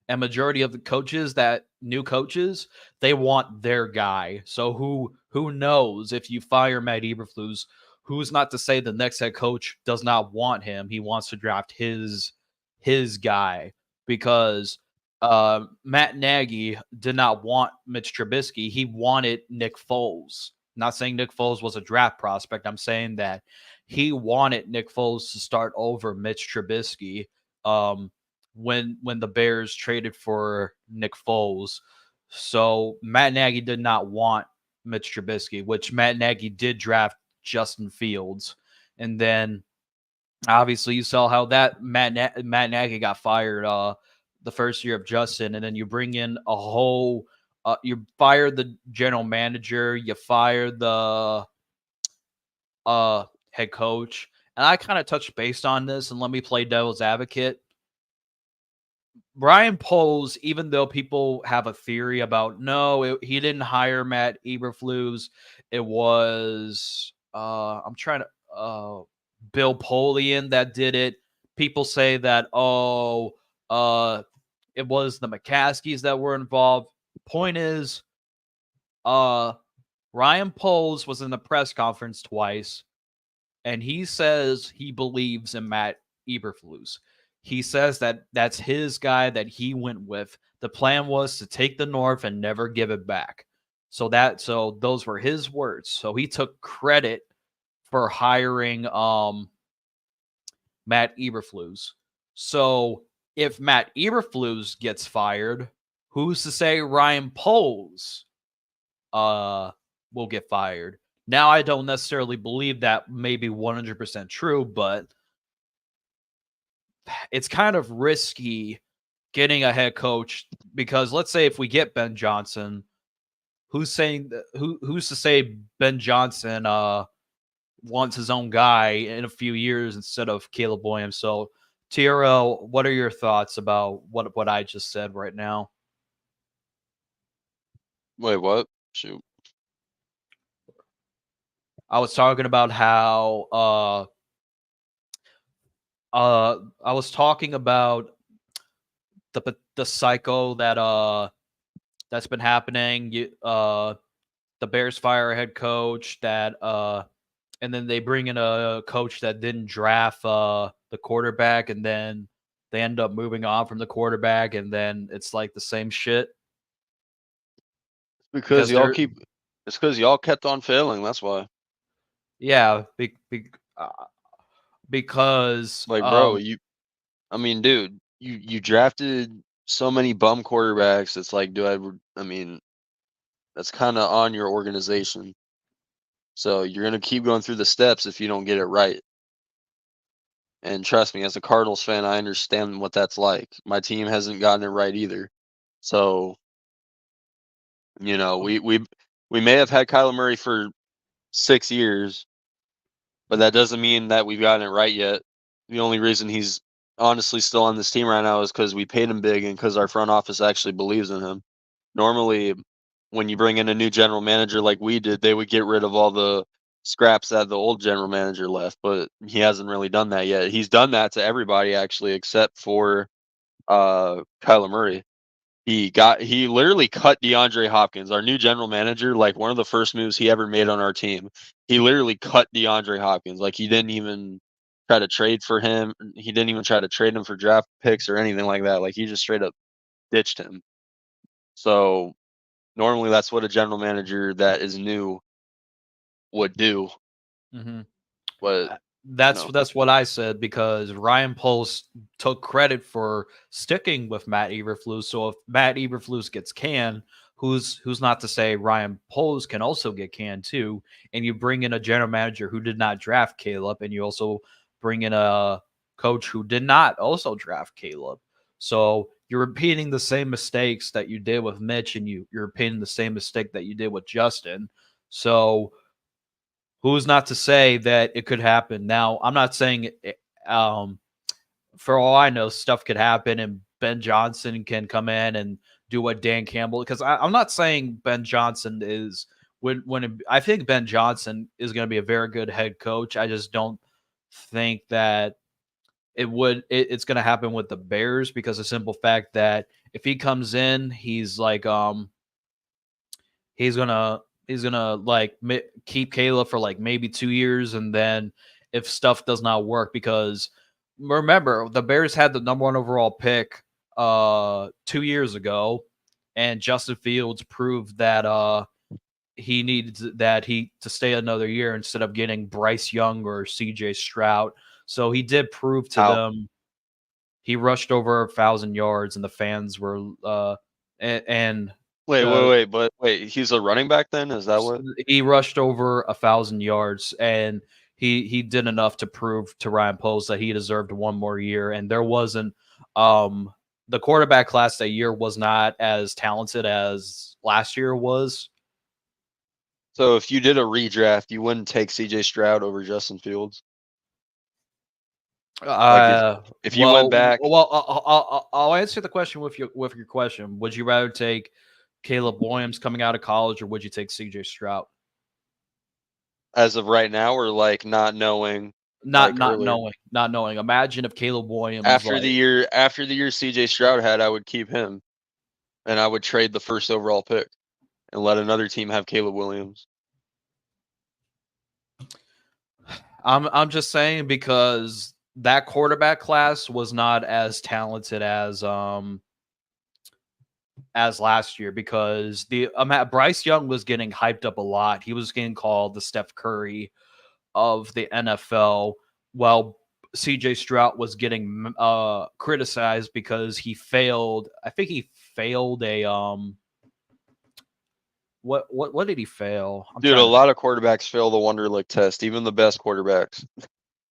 And majority of the coaches, that new coaches, they want their guy. So who knows if you fire Matt Eberflus, who's not to say the next head coach does not want him? He wants to draft his guy because Matt Nagy did not want Mitch Trubisky. He wanted Nick Foles. Not saying Nick Foles was a draft prospect. I'm saying that he wanted Nick Foles to start over Mitch Trubisky. When the Bears traded for Nick Foles. So Matt Nagy did not want Mitch Trubisky, which Matt Nagy did draft Justin Fields. And then obviously you saw how that Matt Nagy got fired the first year of Justin. And then you bring in a whole you fire the general manager, you fire the head coach. And I kind of touched based on this, and let me play devil's advocate. Brian Poles, even though people have a theory about he didn't hire Matt Eberflus, it was I'm trying to Bill Polian that did it. People say that it was the McCaskies that were involved. Point is, Ryan Poles was in the press conference twice, and he says he believes in Matt Eberflus. He says that that's his guy that he went with. The plan was to take the North and never give it back. So those were his words. So he took credit for hiring Matt Eberflus. So if Matt Eberflus gets fired, who's to say Ryan Poles will get fired? Now, I don't necessarily believe that may be 100% true, but it's kind of risky getting a head coach because let's say if we get Ben Johnson, who's to say Ben Johnson wants his own guy in a few years instead of Caleb Williams? So TRL, what are your thoughts about what I just said right now? Wait, what? Shoot. I was talking about how I was talking about the cycle that that's been happening. The Bears fire a head coach that and then they bring in a coach that didn't draft the quarterback, and then they end up moving on from the quarterback, and then it's like the same shit Because because y'all they're keep. It's because y'all kept on failing. That's why. yeah uh, because Like, bro, you. I mean, dude, you drafted so many bum quarterbacks. It's like, I mean, that's kind of on your organization. So you're gonna keep going through the steps if you don't get it right. And trust me, as a Cardinals fan, I understand what that's like. My team hasn't gotten it right either. So, we may have had Kyler Murray for 6 years, but that doesn't mean that we've gotten it right yet. The only reason he's honestly still on this team right now is because we paid him big and because our front office actually believes in him. Normally, when you bring in a new general manager like we did, they would get rid of all the scraps that the old general manager left, but he hasn't really done that yet. He's done that to everybody actually except for Kyler Murray. He literally cut DeAndre Hopkins, our new general manager, like one of the first moves he ever made on our team. He literally cut DeAndre Hopkins. Like he didn't even try to trade for him. He didn't even try to trade him for draft picks or anything like that. Like he just straight up ditched him. So normally that's what a general manager that is new would do. mhm. But you know, That's what I said because Ryan Poles took credit for sticking with Matt Eberflus. So if Matt Eberflus gets canned, who's not to say Ryan Poles can also get canned too? And you bring in a general manager who did not draft Caleb, and you also bring in a coach who did not also draft Caleb. So you're repeating the same mistakes that you did with Mitch, and you're repeating the same mistake that you did with Justin. So who's not to say that it could happen? Now, I'm not saying um, for all I know, stuff could happen and Ben Johnson can come in and do what Dan Campbell, because I'm not saying Ben Johnson is I think Ben Johnson is going to be a very good head coach. I just don't think that it's going to happen with the Bears because the simple fact that if he comes in, he's gonna like keep Kayla for like maybe 2 years, and then if stuff does not work, because remember the Bears had the number one overall pick 2 years ago, and Justin Fields proved that he needed to stay another year instead of getting Bryce Young or CJ Stroud. So he did prove to how? them. He rushed over 1,000 yards, and the fans were and Wait, wait, the wait, but wait, he's a running back then? Is that what? he rushed over 1,000 yards, and he did enough to prove to Ryan Poles that he deserved one more year. And there wasn't the quarterback class that year was not as talented as last year was. So if you did a redraft, you wouldn't take CJ Stroud over Justin Fields? Like if you went back I'll answer the question with your question. Would you rather take Caleb Williams coming out of college, or would you take CJ Stroud? as of right now or like not knowing Not like not earlier? knowing, not knowing. Imagine if Caleb Williams After the year CJ Stroud had, I would keep him and I would trade the first overall pick and let another team have Caleb Williams. I'm just saying because that quarterback class was not as talented as last year, because the Bryce Young was getting hyped up a lot. He was getting called the Steph Curry of the NFL, while CJ Stroud was getting criticized because he failed. I think he failed a what did he fail? I'm Dude, a trying to lot of quarterbacks fail the Wonderlic test, even the best quarterbacks.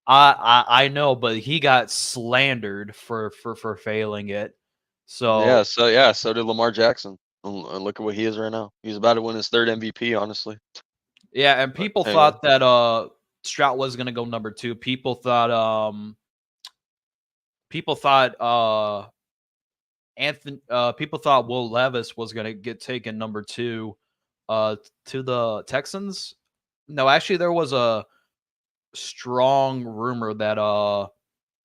I know, but he got slandered for failing it. So So did Lamar Jackson. And look at what he is right now. He's about to win his third MVP, honestly. yeah, and But people anyway, thought that Stroud was gonna go number two. people thought people thought Will Levis was going to get taken number 2 to the Texans. No, actually there was a strong rumor that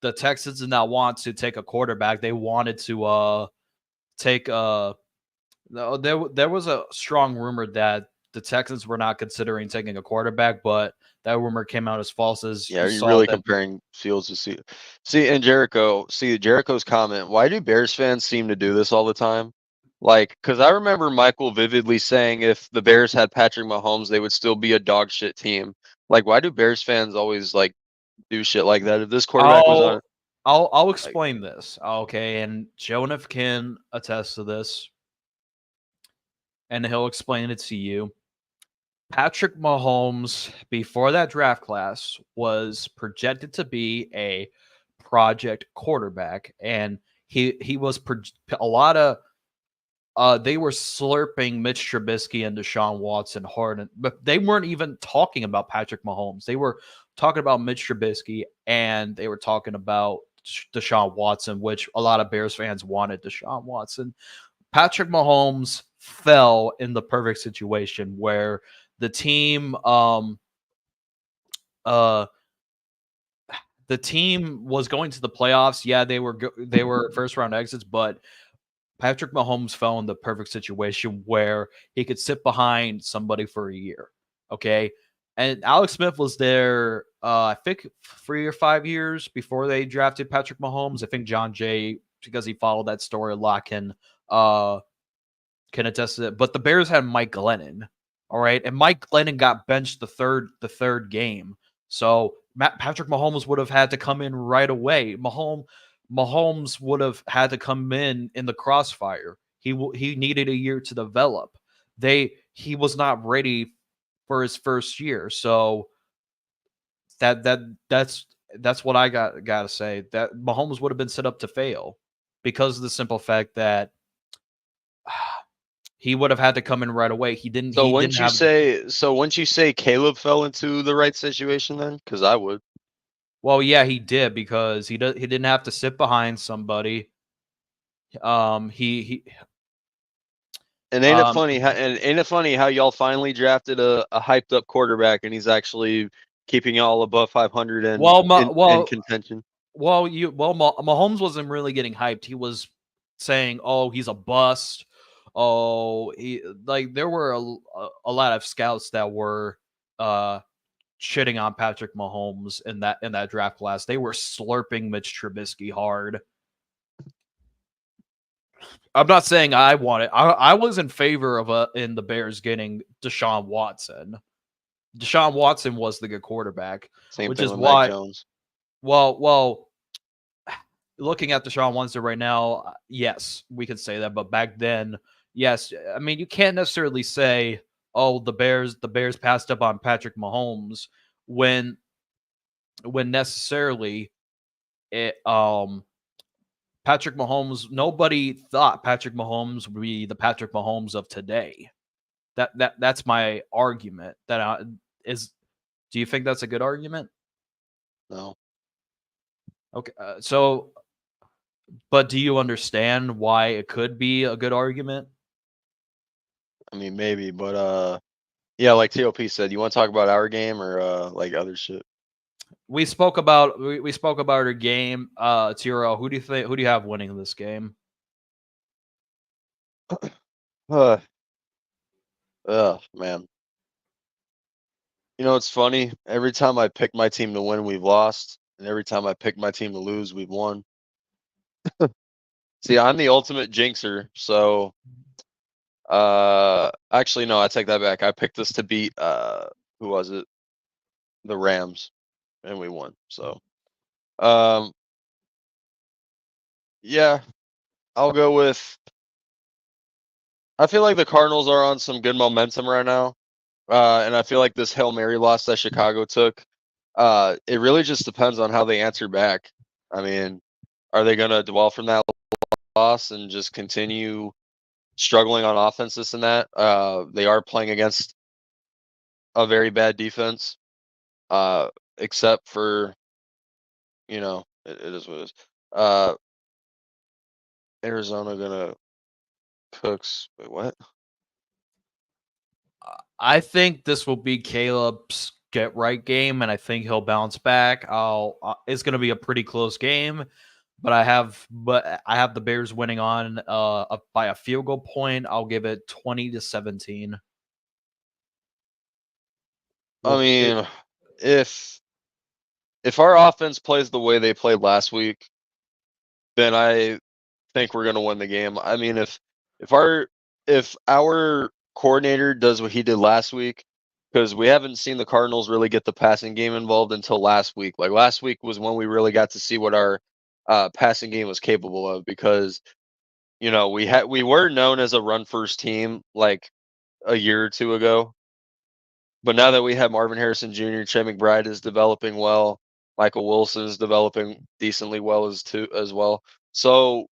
the Texans did not want to take a quarterback. They wanted to take no, there was a strong rumor that the Texans were not considering taking a quarterback, but that rumor came out as false as Yeah, you are you saw really that. comparing Fields to and Jericho? See Jericho's comment. Why do Bears fans seem to do this all the time? Like, because I remember Michael vividly saying if the Bears had Patrick Mahomes, they would still be a dog shit team. Like, why do Bears fans always like do shit like that? If this quarterback was on, I'll I'll like, explain this. Okay, and Jonah can attest to this, and he'll explain it to you. Patrick Mahomes, before that draft class, was projected to be a project quarterback, and he was a lot of they were slurping Mitch Trubisky and Deshaun Watson hard, but they weren't even talking about Patrick Mahomes. They were talking about Mitch Trubisky and they were talking about Deshaun Watson, which a lot of Bears fans wanted Deshaun Watson. Patrick Mahomes fell in the perfect situation where the team uh the team was going to the playoffs. Yeah, they were first round exits, but Patrick Mahomes fell in the perfect situation where he could sit behind somebody for a year. Okay. And Alex Smith was there, I think 3 or 5 years before they drafted Patrick Mahomes. I think John Jay, because he followed that story a lot, can attest to it. But the Bears had Mike Glennon. All right. And Mike Glennon got benched the third game. So Patrick Mahomes would have had to come in right away. Mahomes would have had to come in the crossfire. He needed a year to develop. He was not ready for his first year. So that's what I got to say. That Mahomes would have been set up to fail because of the simple fact that he would have had to come in right away. He didn't have wouldn't you say Caleb fell into the right situation then? Because I would. well, yeah, he did because he didn't have to sit behind somebody. He And ain't it funny how y'all finally drafted a hyped up quarterback and he's actually keeping y'all above 500 and well, in contention. Mahomes wasn't really getting hyped. He was saying, "Oh, he's a bust." Oh, like there were a lot of scouts that were uh shitting on Patrick Mahomes in that draft class. They were slurping Mitch Trubisky hard. I'm not saying I want it. I was in favor of in the Bears getting Deshaun Watson. Deshaun Watson was the good quarterback, Same which thing is with Mac why. Jones. Well, looking at Deshaun Watson right now, yes, we could say that. But back then, yes, I mean you can't necessarily say, "Oh, the Bears passed up on Patrick Mahomes," when necessarily it Patrick Mahomes, nobody thought Patrick Mahomes would be the Patrick Mahomes of today. That's my argument. Is do you think that's a good argument? No, Okay, so but do you understand why it could be a good argument? I mean maybe, but yeah, like TOP said, you want to talk about our game or like other shit? We spoke about our game. TRL, who do you have winning this game? Uh, man. You know, it's funny. Every time I pick my team to win, we've lost, and every time I pick my team to lose, we've won. See, I'm the ultimate jinxer. So, actually, no, I take that back. I picked us to beat who was it? The Rams, and we won. So, um, yeah, I'll go with. I feel like the Cardinals are on some good momentum right now, and I feel like this Hail Mary loss that Chicago took. It really just depends on how they answer back. I mean, are they going to dwell from that loss and just continue struggling on offense, this and that? They are playing against a very bad defense, uh, except for, it is what it is. Uh, Arizona gonna cooks. Wait, what? I think this will be Caleb's get right game, and I think he'll bounce back. It's going to be a pretty close game, but I have the Bears winning on by a field goal point. I'll give it 20-17. I Well, mean, if our offense plays the way they played last week, then I think we're gonna win the game. I mean, if our if our coordinator does what he did last week, because we haven't seen the Cardinals really get the passing game involved until last week. Like last week was when we really got to see what our passing game was capable of. Because we were known as a run first team like a year or two ago, but now that we have Marvin Harrison Jr., Trey McBride is developing well. Michael Wilson is developing decently well as well. So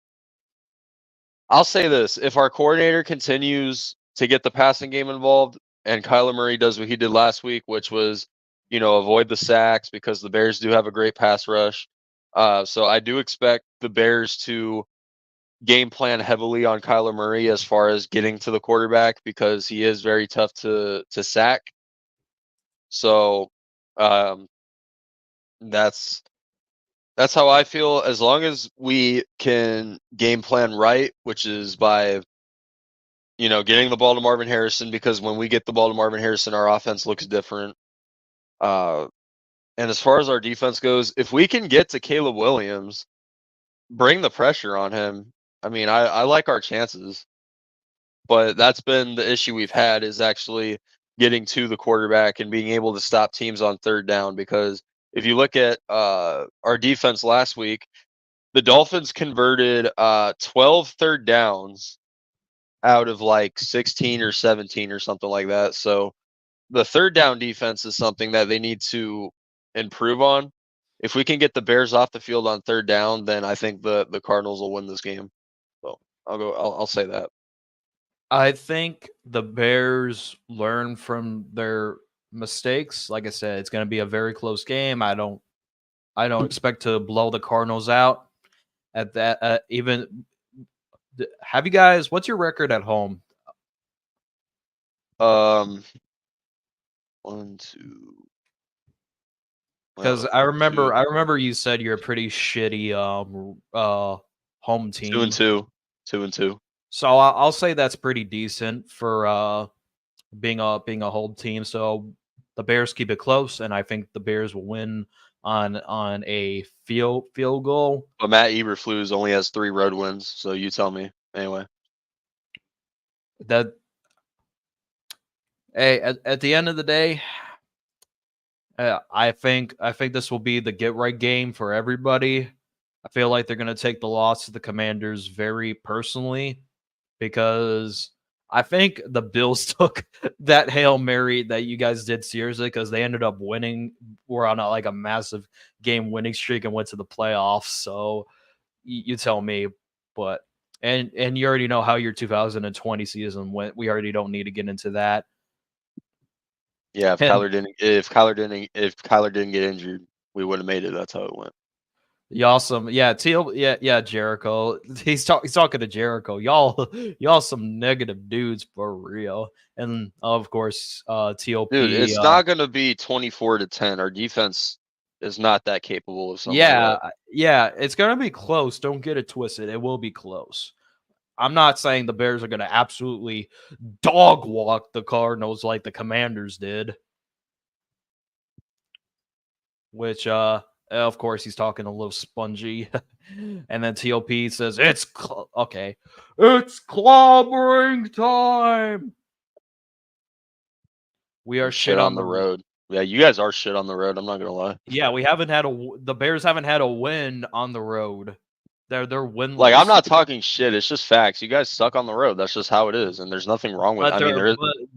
I'll say this: if our coordinator continues to get the passing game involved, and Kyler Murray does what he did last week, which was, avoid the sacks because the Bears do have a great pass rush. So I do expect the Bears to game plan heavily on Kyler Murray as far as getting to the quarterback because he is very tough to sack. So um, that's that's how I feel. As long as we can game plan right, which is by getting the ball to Marvin Harrison, because when we get the ball to Marvin Harrison, our offense looks different. Uh, and as far as our defense goes, if we can get to Caleb Williams, bring the pressure on him. I mean, I like our chances, but that's been the issue we've had is actually getting to the quarterback and being able to stop teams on third down. Because if you look at our defense last week, the Dolphins converted 12 third downs out of like 16 or 17 or something like that. So the third down defense is something that they need to improve on. If we can get the Bears off the field on third down, then I think the Cardinals will win this game. So I'll say that. I think the Bears learn from their mistakes. Like I said, it's going to be a very close game. I don't expect to blow the Cardinals out at that. Have you guys? What's your record at home? Um, one, two. Because Well, two, I remember you said you're a pretty shitty home two and team. two, 2-2. So I'll say that's pretty decent for being a home team. So the Bears keep it close, and I think the Bears will win on a field goal. But Matt Eberflus only has 3 road wins, so you tell me. Anyway, That Hey, at the end of the day, I think this will be the get right game for everybody. I feel like they're going to take the loss to the Commanders very personally because I think the Bills took that Hail Mary that you guys did seriously because they ended up winning. We're on like a massive game winning streak and went to the playoffs. So you tell me, but and you already know how your 2020 season went. We already don't need to get into that. yeah, And if Kyler didn't get injured, we would have made it. That's how it went. Y'all yeah, Teal, yeah, Jericho. He's talking to Jericho. Y'all some negative dudes for real. And of course, Dude, TOP. it's not gonna be 24-10. Our defense is not that capable of something like Yeah, that. yeah, it's gonna be close. Don't get it twisted. It will be close. I'm not saying the Bears are gonna absolutely dog walk the Cardinals like the Commanders did. Which of course he's talking a little spongy. And then TOP says okay. It's clobbering time. We are And shit shit on on the the road. Yeah, you guys are shit on the road. I'm not gonna lie. Yeah, we haven't had the Bears haven't had a win on the road. They're Like, I'm winless. not talking shit. It's just facts. You guys suck on the road. That's just how it is, and there's nothing wrong with. But I mean,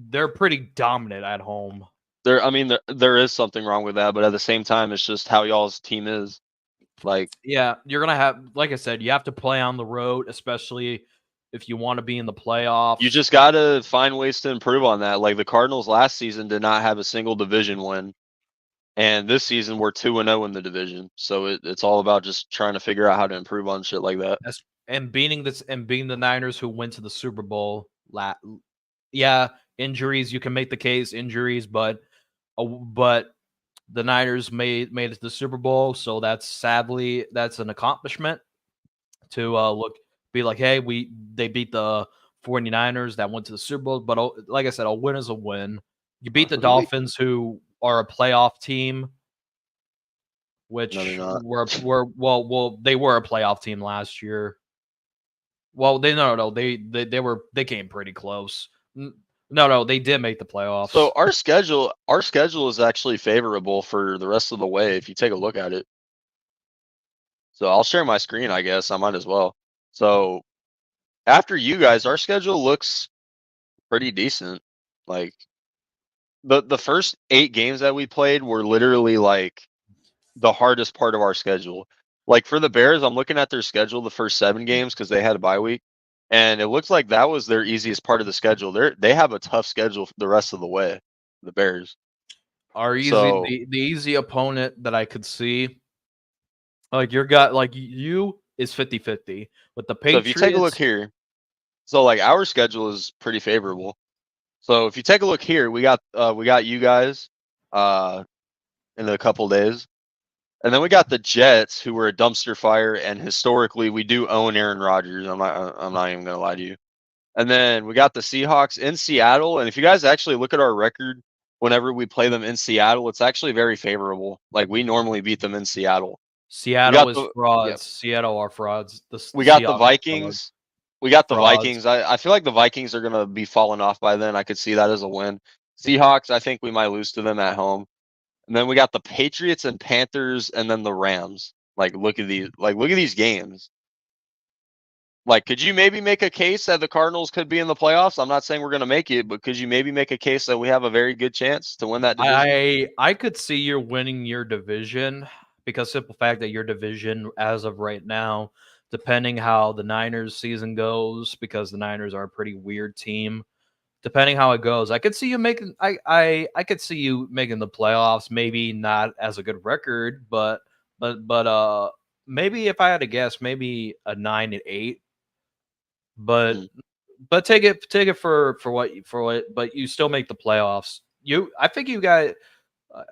they're pretty dominant at home. there is something wrong with that, but at the same time, it's just how y'all's team is. Like, Yeah, you're gonna have, like I said, you have to play on the road, especially if you want to be in the you playoffs. just gotta find ways to improve on that. Like the Cardinals last season did not have a single division win. And this season we're 2-0 in the division. So it's all about just trying to figure out how to improve on shit like that. And beating the Niners who went to the Super Bowl. Yeah, injuries. You can make the case injuries, but the Niners made it to the Super Bowl, so that's an accomplishment to be like, hey, they beat the 49ers that went to the Super Bowl, but like I said, a win is a win. You beat the Who we? Dolphins, who are a playoff team, No, they're which not. they were a playoff team last year. Well, they came pretty close. No, they did make the playoffs. So our schedule is actually favorable for the rest of the way if you take a look at it. So I'll share my screen, I guess. I might as well. So after you guys, our schedule looks pretty decent. Like the first 8 games that we played were literally like the hardest part of our schedule. Like for the Bears, I'm looking at their schedule the first 7 games because they had a bye week, and it looks like that was their easiest part of the schedule. They have a tough schedule the rest of the way, the Bears. Our easy So the easy opponent that I could see, like your guy, like you is 50-50 with the so if you take a look Patriots. here, so like our schedule is pretty favorable. So if you take a look here, we got you guys uh in a couple days. And then we got the Jets, who were a dumpster fire, and historically we do own Aaron Rodgers. I'm not even gonna lie to you. And then we got the Seahawks in Seattle. And if you guys actually look at our record, whenever we play them in Seattle, it's actually very favorable. Like we normally beat them in Seattle. We Seattle got is the yeah, frauds. Seattle are frauds. The we got the Seahawks are frauds. Vikings. We got the Frauds. Vikings. I feel like the Vikings are gonna be falling off by then. I could see that as a win. Seahawks, I think we might lose to them at home. And then we got the Patriots and Panthers and then the Rams. Look at these games. Like, could you maybe make a case that the Cardinals could be in the playoffs? I'm not saying we're gonna make it, but could you maybe make a case that we have a very good chance to win that division? I could see you winning your division because simple fact that your division as of right now, depending how the Niners season goes, because the Niners are a pretty weird team. Depending how it goes, I could see you making I could see you making the playoffs, maybe not as a good record, but maybe if I had to guess, maybe a 9-8. But Mhm. take it for what but you still make the playoffs.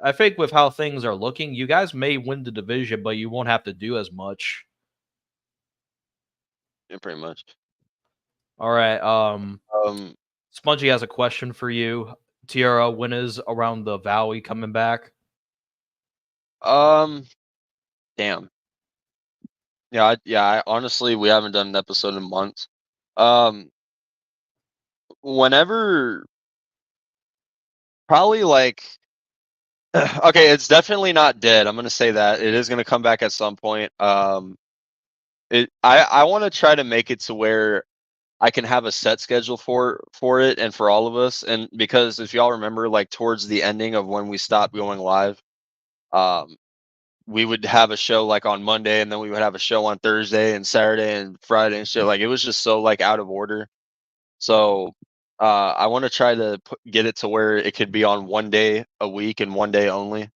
I think with how things are looking, you guys may win the division, but you won't have to do as much. Yeah, pretty much. All right. Um, Spongy has a question for you. TRL, when is Around the Valley coming back? um, damn. Yeah. Honestly, we haven't done an episode in months. Um, whenever, probably like, okay, it's definitely not dead. I'm gonna say that it is gonna come back at some point. I want to try to make it to where I can have a set schedule for it and for all of us. And because if y'all remember, like towards the ending of when we stopped going live, um, we would have a show like on Monday, and then we would have a show on Thursday and Saturday and Friday and shit. Like it was just so like out of order. So I want to try to get it to where it could be on one day a week and one day only.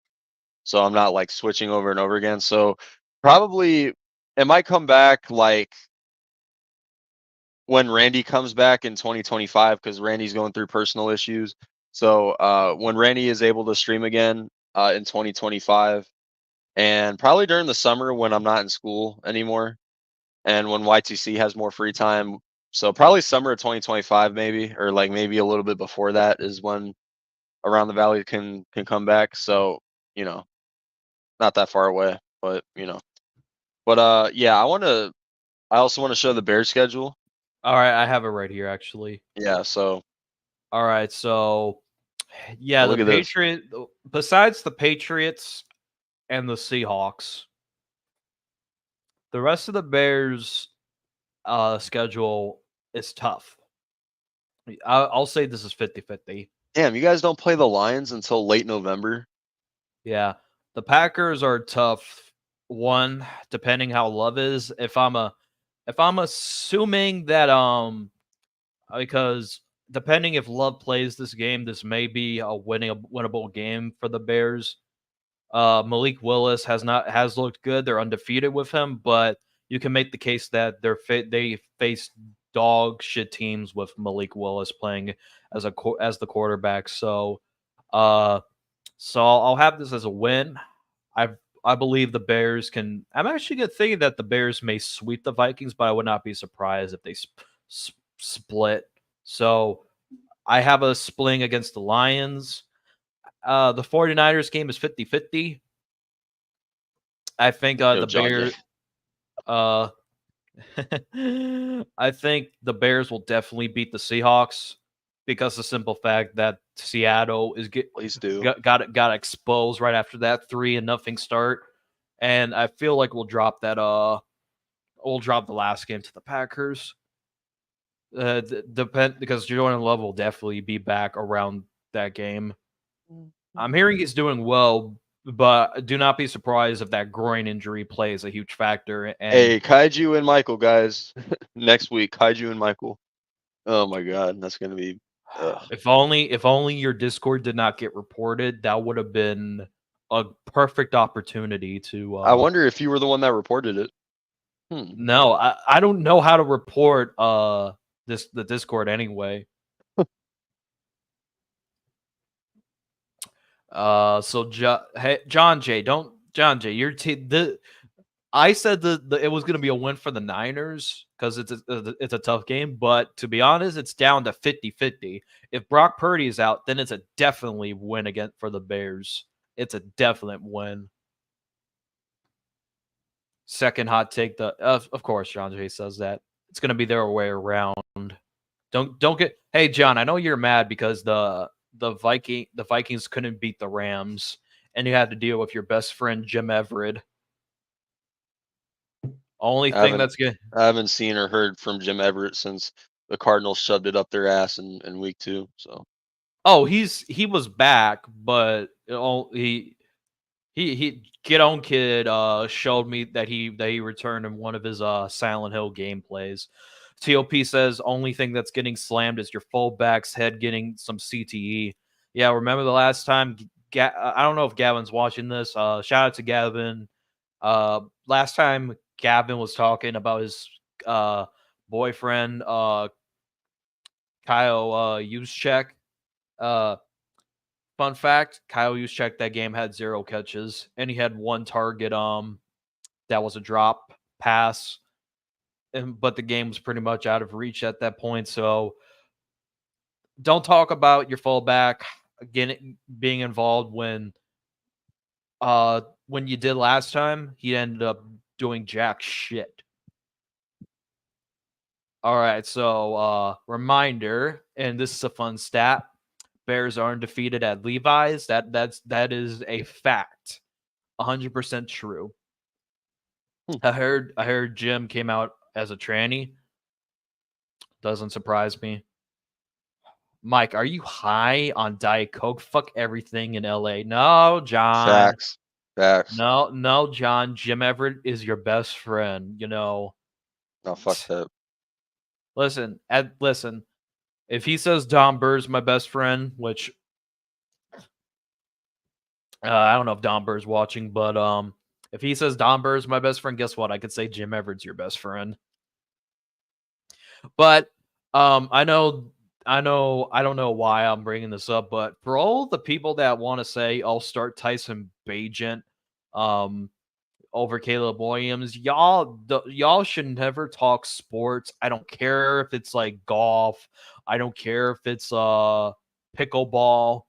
So I'm not like switching over and over again. So probably it might come back like when Randy comes back in 2025 because Randy's going through personal issues. So when Randy is able to stream again in 2025, and probably during the summer when I'm not in school anymore, and when YTC has more free time. So probably summer of 2025, maybe, or like maybe a little bit before that is when Around the Valley can come back. So you know, not that far away, but yeah, I also want to show the Bears schedule. All right, I have it right here actually. Yeah, so All right, so yeah, the look at this. Patriot besides the Patriots and the Seahawks, the rest of the Bears schedule is tough. I'll say this is 50-50. Damn, you guys don't play the Lions until late November. Yeah. The Packers are tough. One, depending how Love is. If I'm assuming that because depending if Love plays this game, this may be a winnable game for the Bears. Malik Willis has looked good. They're undefeated with him, but you can make the case that they faced dog shit teams with Malik Willis playing as the quarterback. Uh, so I'll have this as a win. I I believe the Bears can. I'm actually thinking that the Bears may sweep the Vikings, but I would not be surprised if they split. So I have a spling against the Lions. The 49ers game is 50-50. I think Yo, the John Jay. Bears. Uh, I think the Bears will definitely beat the Seahawks because the simple fact that Seattle is Please do. got exposed right after that 3-0 start, and I feel like we'll drop the last game to the Packers. Depend because Jordan Love will definitely be back around that game. I'm hearing he's doing well, but do not be surprised if that groin injury plays a huge factor. And Hey, Kaiju and Michael, guys. Next week, Kaiju and Michael. Oh my God, that's gonna be. Ugh. if only your Discord did not get reported, that would have been a perfect opportunity to. I wonder if you were the one that reported it. No, I don't know how to report the Discord anyway. Hey, John Jay, don't John Jay, I said it was going to be a win for the Niners because it's a tough game, but to be honest, it's down to 50-50. If Brock Purdy is out, then it's a definitely win again for the Bears. It's a definite win. Second hot take, of course John Jay says that. It's going to be their way around. Don't get Hey John, I know you're mad because the Vikings couldn't beat the Rams and you had to deal with your best friend Jim Everett. Only thing that's good. I haven't seen or heard from Jim Everett since the Cardinals shoved it up their ass in week 2. So Oh, he was back, but he Get On Kid showed me that he returned in one of his Silent Hill gameplays. TOP says only thing that's getting slammed is your fullback's head getting some CTE. Yeah, remember the last time? I don't know if Gavin's watching this. Shout out to Gavin. Last time Gavin was talking about his boyfriend Kyle Juszczyk. Fun fact: Kyle Juszczyk that game had 0 catches, and he had 1 target. That was a drop pass, but the game was pretty much out of reach at that point. So don't talk about your fullback again being involved when you did last time. He ended up doing jack shit. All right, so reminder, and this is a fun stat. Bears are undefeated at Levi's. That is a fact. 100% true. I heard Jim came out as a tranny. Doesn't surprise me. Mike, are you high on Diet Coke? Fuck everything in LA. No, John. facts. No, John. Jim Everett is your best friend. No, fuck that. Listen. If he says Don Burr's my best friend, which I don't know if Don Burr's watching, but if he says Don Burr's my best friend, guess what? I could say Jim Everett's your best friend. But I don't know why I'm bringing this up, but for all the people that want to say I'll start Tyson Bagent over Caleb Williams, y'all should never talk sports. I don't care if it's like golf. I don't care if it's pickleball.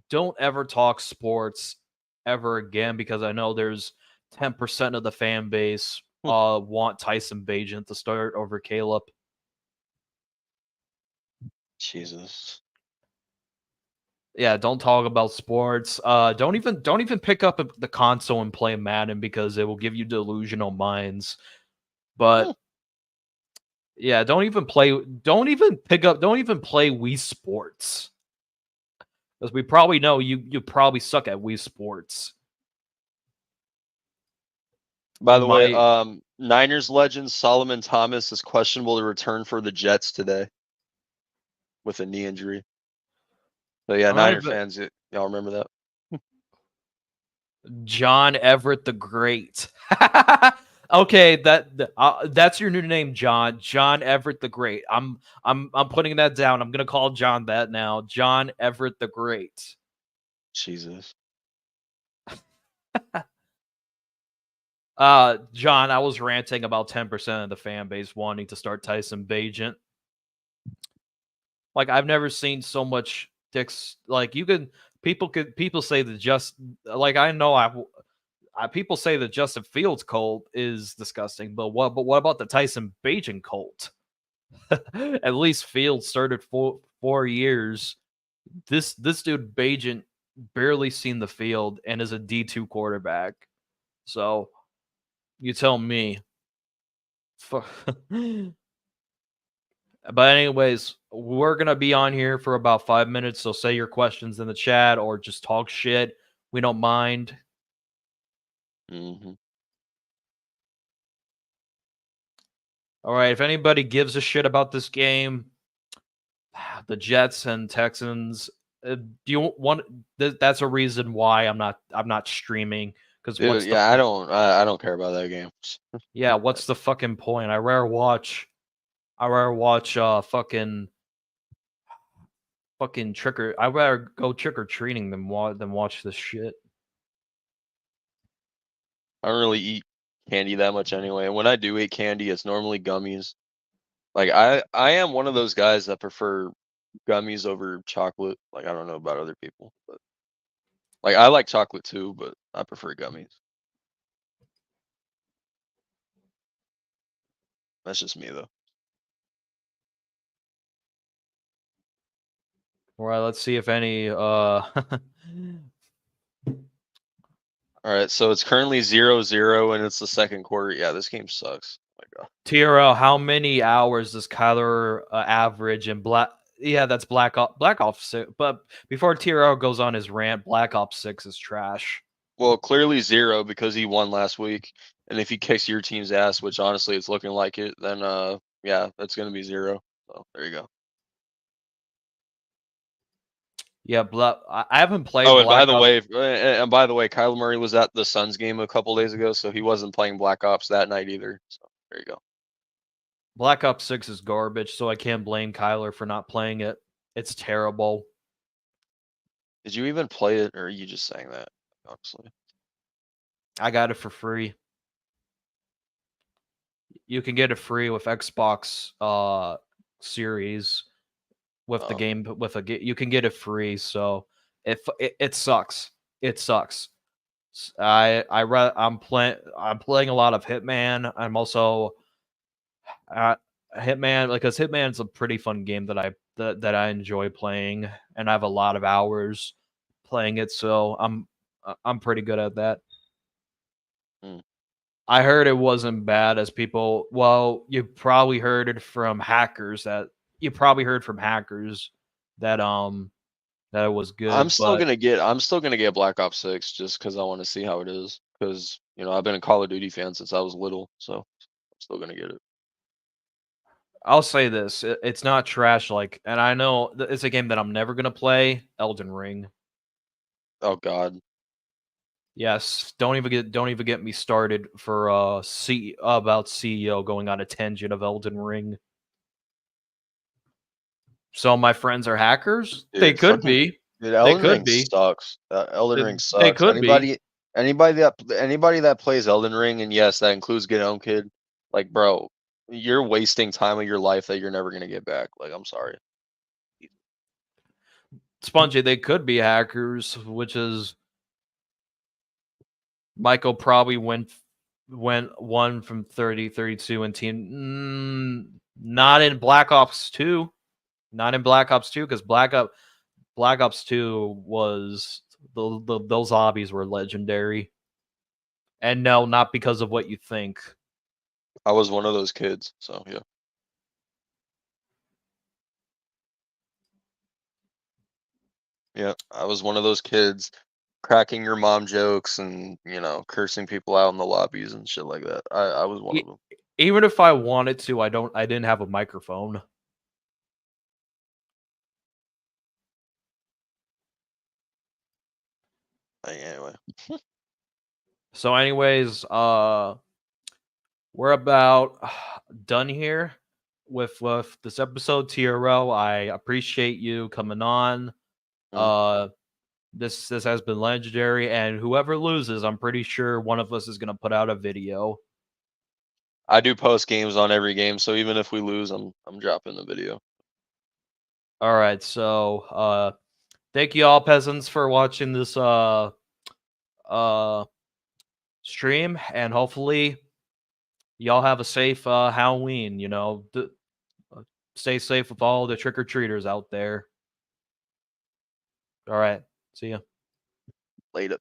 Don't ever talk sports ever again because I know there's 10% of the fan base want Tyson Bagent to start over Caleb. Jesus. Yeah, don't talk about sports. Don't even pick up the console and play Madden because it will give you delusional minds. But yeah, don't even play Wii Sports. Because we probably know you probably suck at Wii Sports. By the way, Niners legend Solomon Thomas is questionable to return for the Jets today with a knee injury. So yeah, Niner fans, y'all remember that? John Everett the Great. Okay, that's your new name, John. John Everett the Great. I'm putting that down. I'm gonna call John that now. John Everett the Great. Jesus. John, I was ranting about 10% of the fan base wanting to start Tyson Bagent. Like I've never seen so much dicks. Like people say that just like I know people say that Justin Fields cult is disgusting, but what about the Tyson Bagent cult? At least Fields started 4 years. This dude Bagent barely seen the field and is a D2 quarterback. So you tell me. But anyways, we're gonna be on here for about 5 minutes. So say your questions in the chat or just talk shit. We don't mind. Hmm. All right. If anybody gives a shit about this game, the Jets and Texans. Do you want? That's a reason why I'm not streaming. Because Dude, what's the yeah, I don't care about that game. yeah? What's the fucking point? I rather watch fucking trick or I rather go trick or treating than watch this shit. I don't really eat candy that much anyway. And when I do eat candy, it's normally gummies. Like I am one of those guys that prefer gummies over chocolate. Like I don't know about other people, but like I like chocolate too, but I prefer gummies. That's just me though. All right. Let's see if any All right, so it's currently 0-0 and it's the second quarter. Yeah, this game sucks. Oh my god. TRL. How many hours does Kyler average in Black? Yeah, that's Black Ops 6. But before TRL goes on his rant, Black Ops 6 is trash. Well, clearly 0 because he won last week. And if he kicks your team's ass, which honestly it's looking like it, then yeah, that's gonna be 0. So there you go. Yeah, I haven't played Oh, and by Black the Ops. way, Kyler Murray was at the Suns game a couple days ago, so he wasn't playing Black Ops that night either. So there you go. Black Ops 6 is garbage, so I can't blame Kyler for not playing it. It's terrible. Did you even play it, or are you just saying that? Honestly, I got it for free. You can get it free with Xbox Series with the um, game you can get it free, so it sucks. It sucks. I'm playing a lot of Hitman. I'm also uh, Hitman because Hitman's a pretty fun game that I enjoy playing, and I have a lot of hours playing it, so I'm pretty good at that. mm. I heard it wasn't bad as people. Well, you probably heard it from hackers that that it was good, but I'm still gonna get Black Ops 6 just because I want to see how it is. Because I've been a Call of Duty fan since I was little, so I'm still gonna get it. I'll say this: it's not trash. Like, and I know it's a game that I'm never gonna play. Elden Ring. Oh God, Yes, don't even get me started for about CEO going on a tangent of Elden Ring. So my friends are hackers? They dude, could fucking be. dude, They Elden could Ring be. sucks. Elden They, Ring they sucks. could be. Anybody that plays Elden Ring, and yes, that includes Get Own Kid. Like, bro, you're wasting time of your life that you're never gonna get back. Like, I'm sorry. Spongy, they could be hackers, which is Michael probably went 1 from 30, 32 in team. Not in Black Ops 2. Not in Black Ops 2 because Black Ops 2 was those hobbies were legendary. And no, not because of what you think. I was one of those kids, so yeah. Yeah, I was one of those kids cracking your mom jokes and, cursing people out in the lobbies and shit like that. I was one of E- them. Even if I wanted to, I didn't have a microphone. Anyway. So, anyways, we're about done here with this episode. TRL, I appreciate you coming on. Uh, This has been legendary, and whoever loses, I'm pretty sure one of us is gonna put out a video. I do post games on every game, so even if we lose, I'm dropping the video. All right, so thank you all peasants for watching this uh stream, and hopefully y'all have a safe Halloween. Stay safe with all the trick or treaters out there. All right, see ya. Later.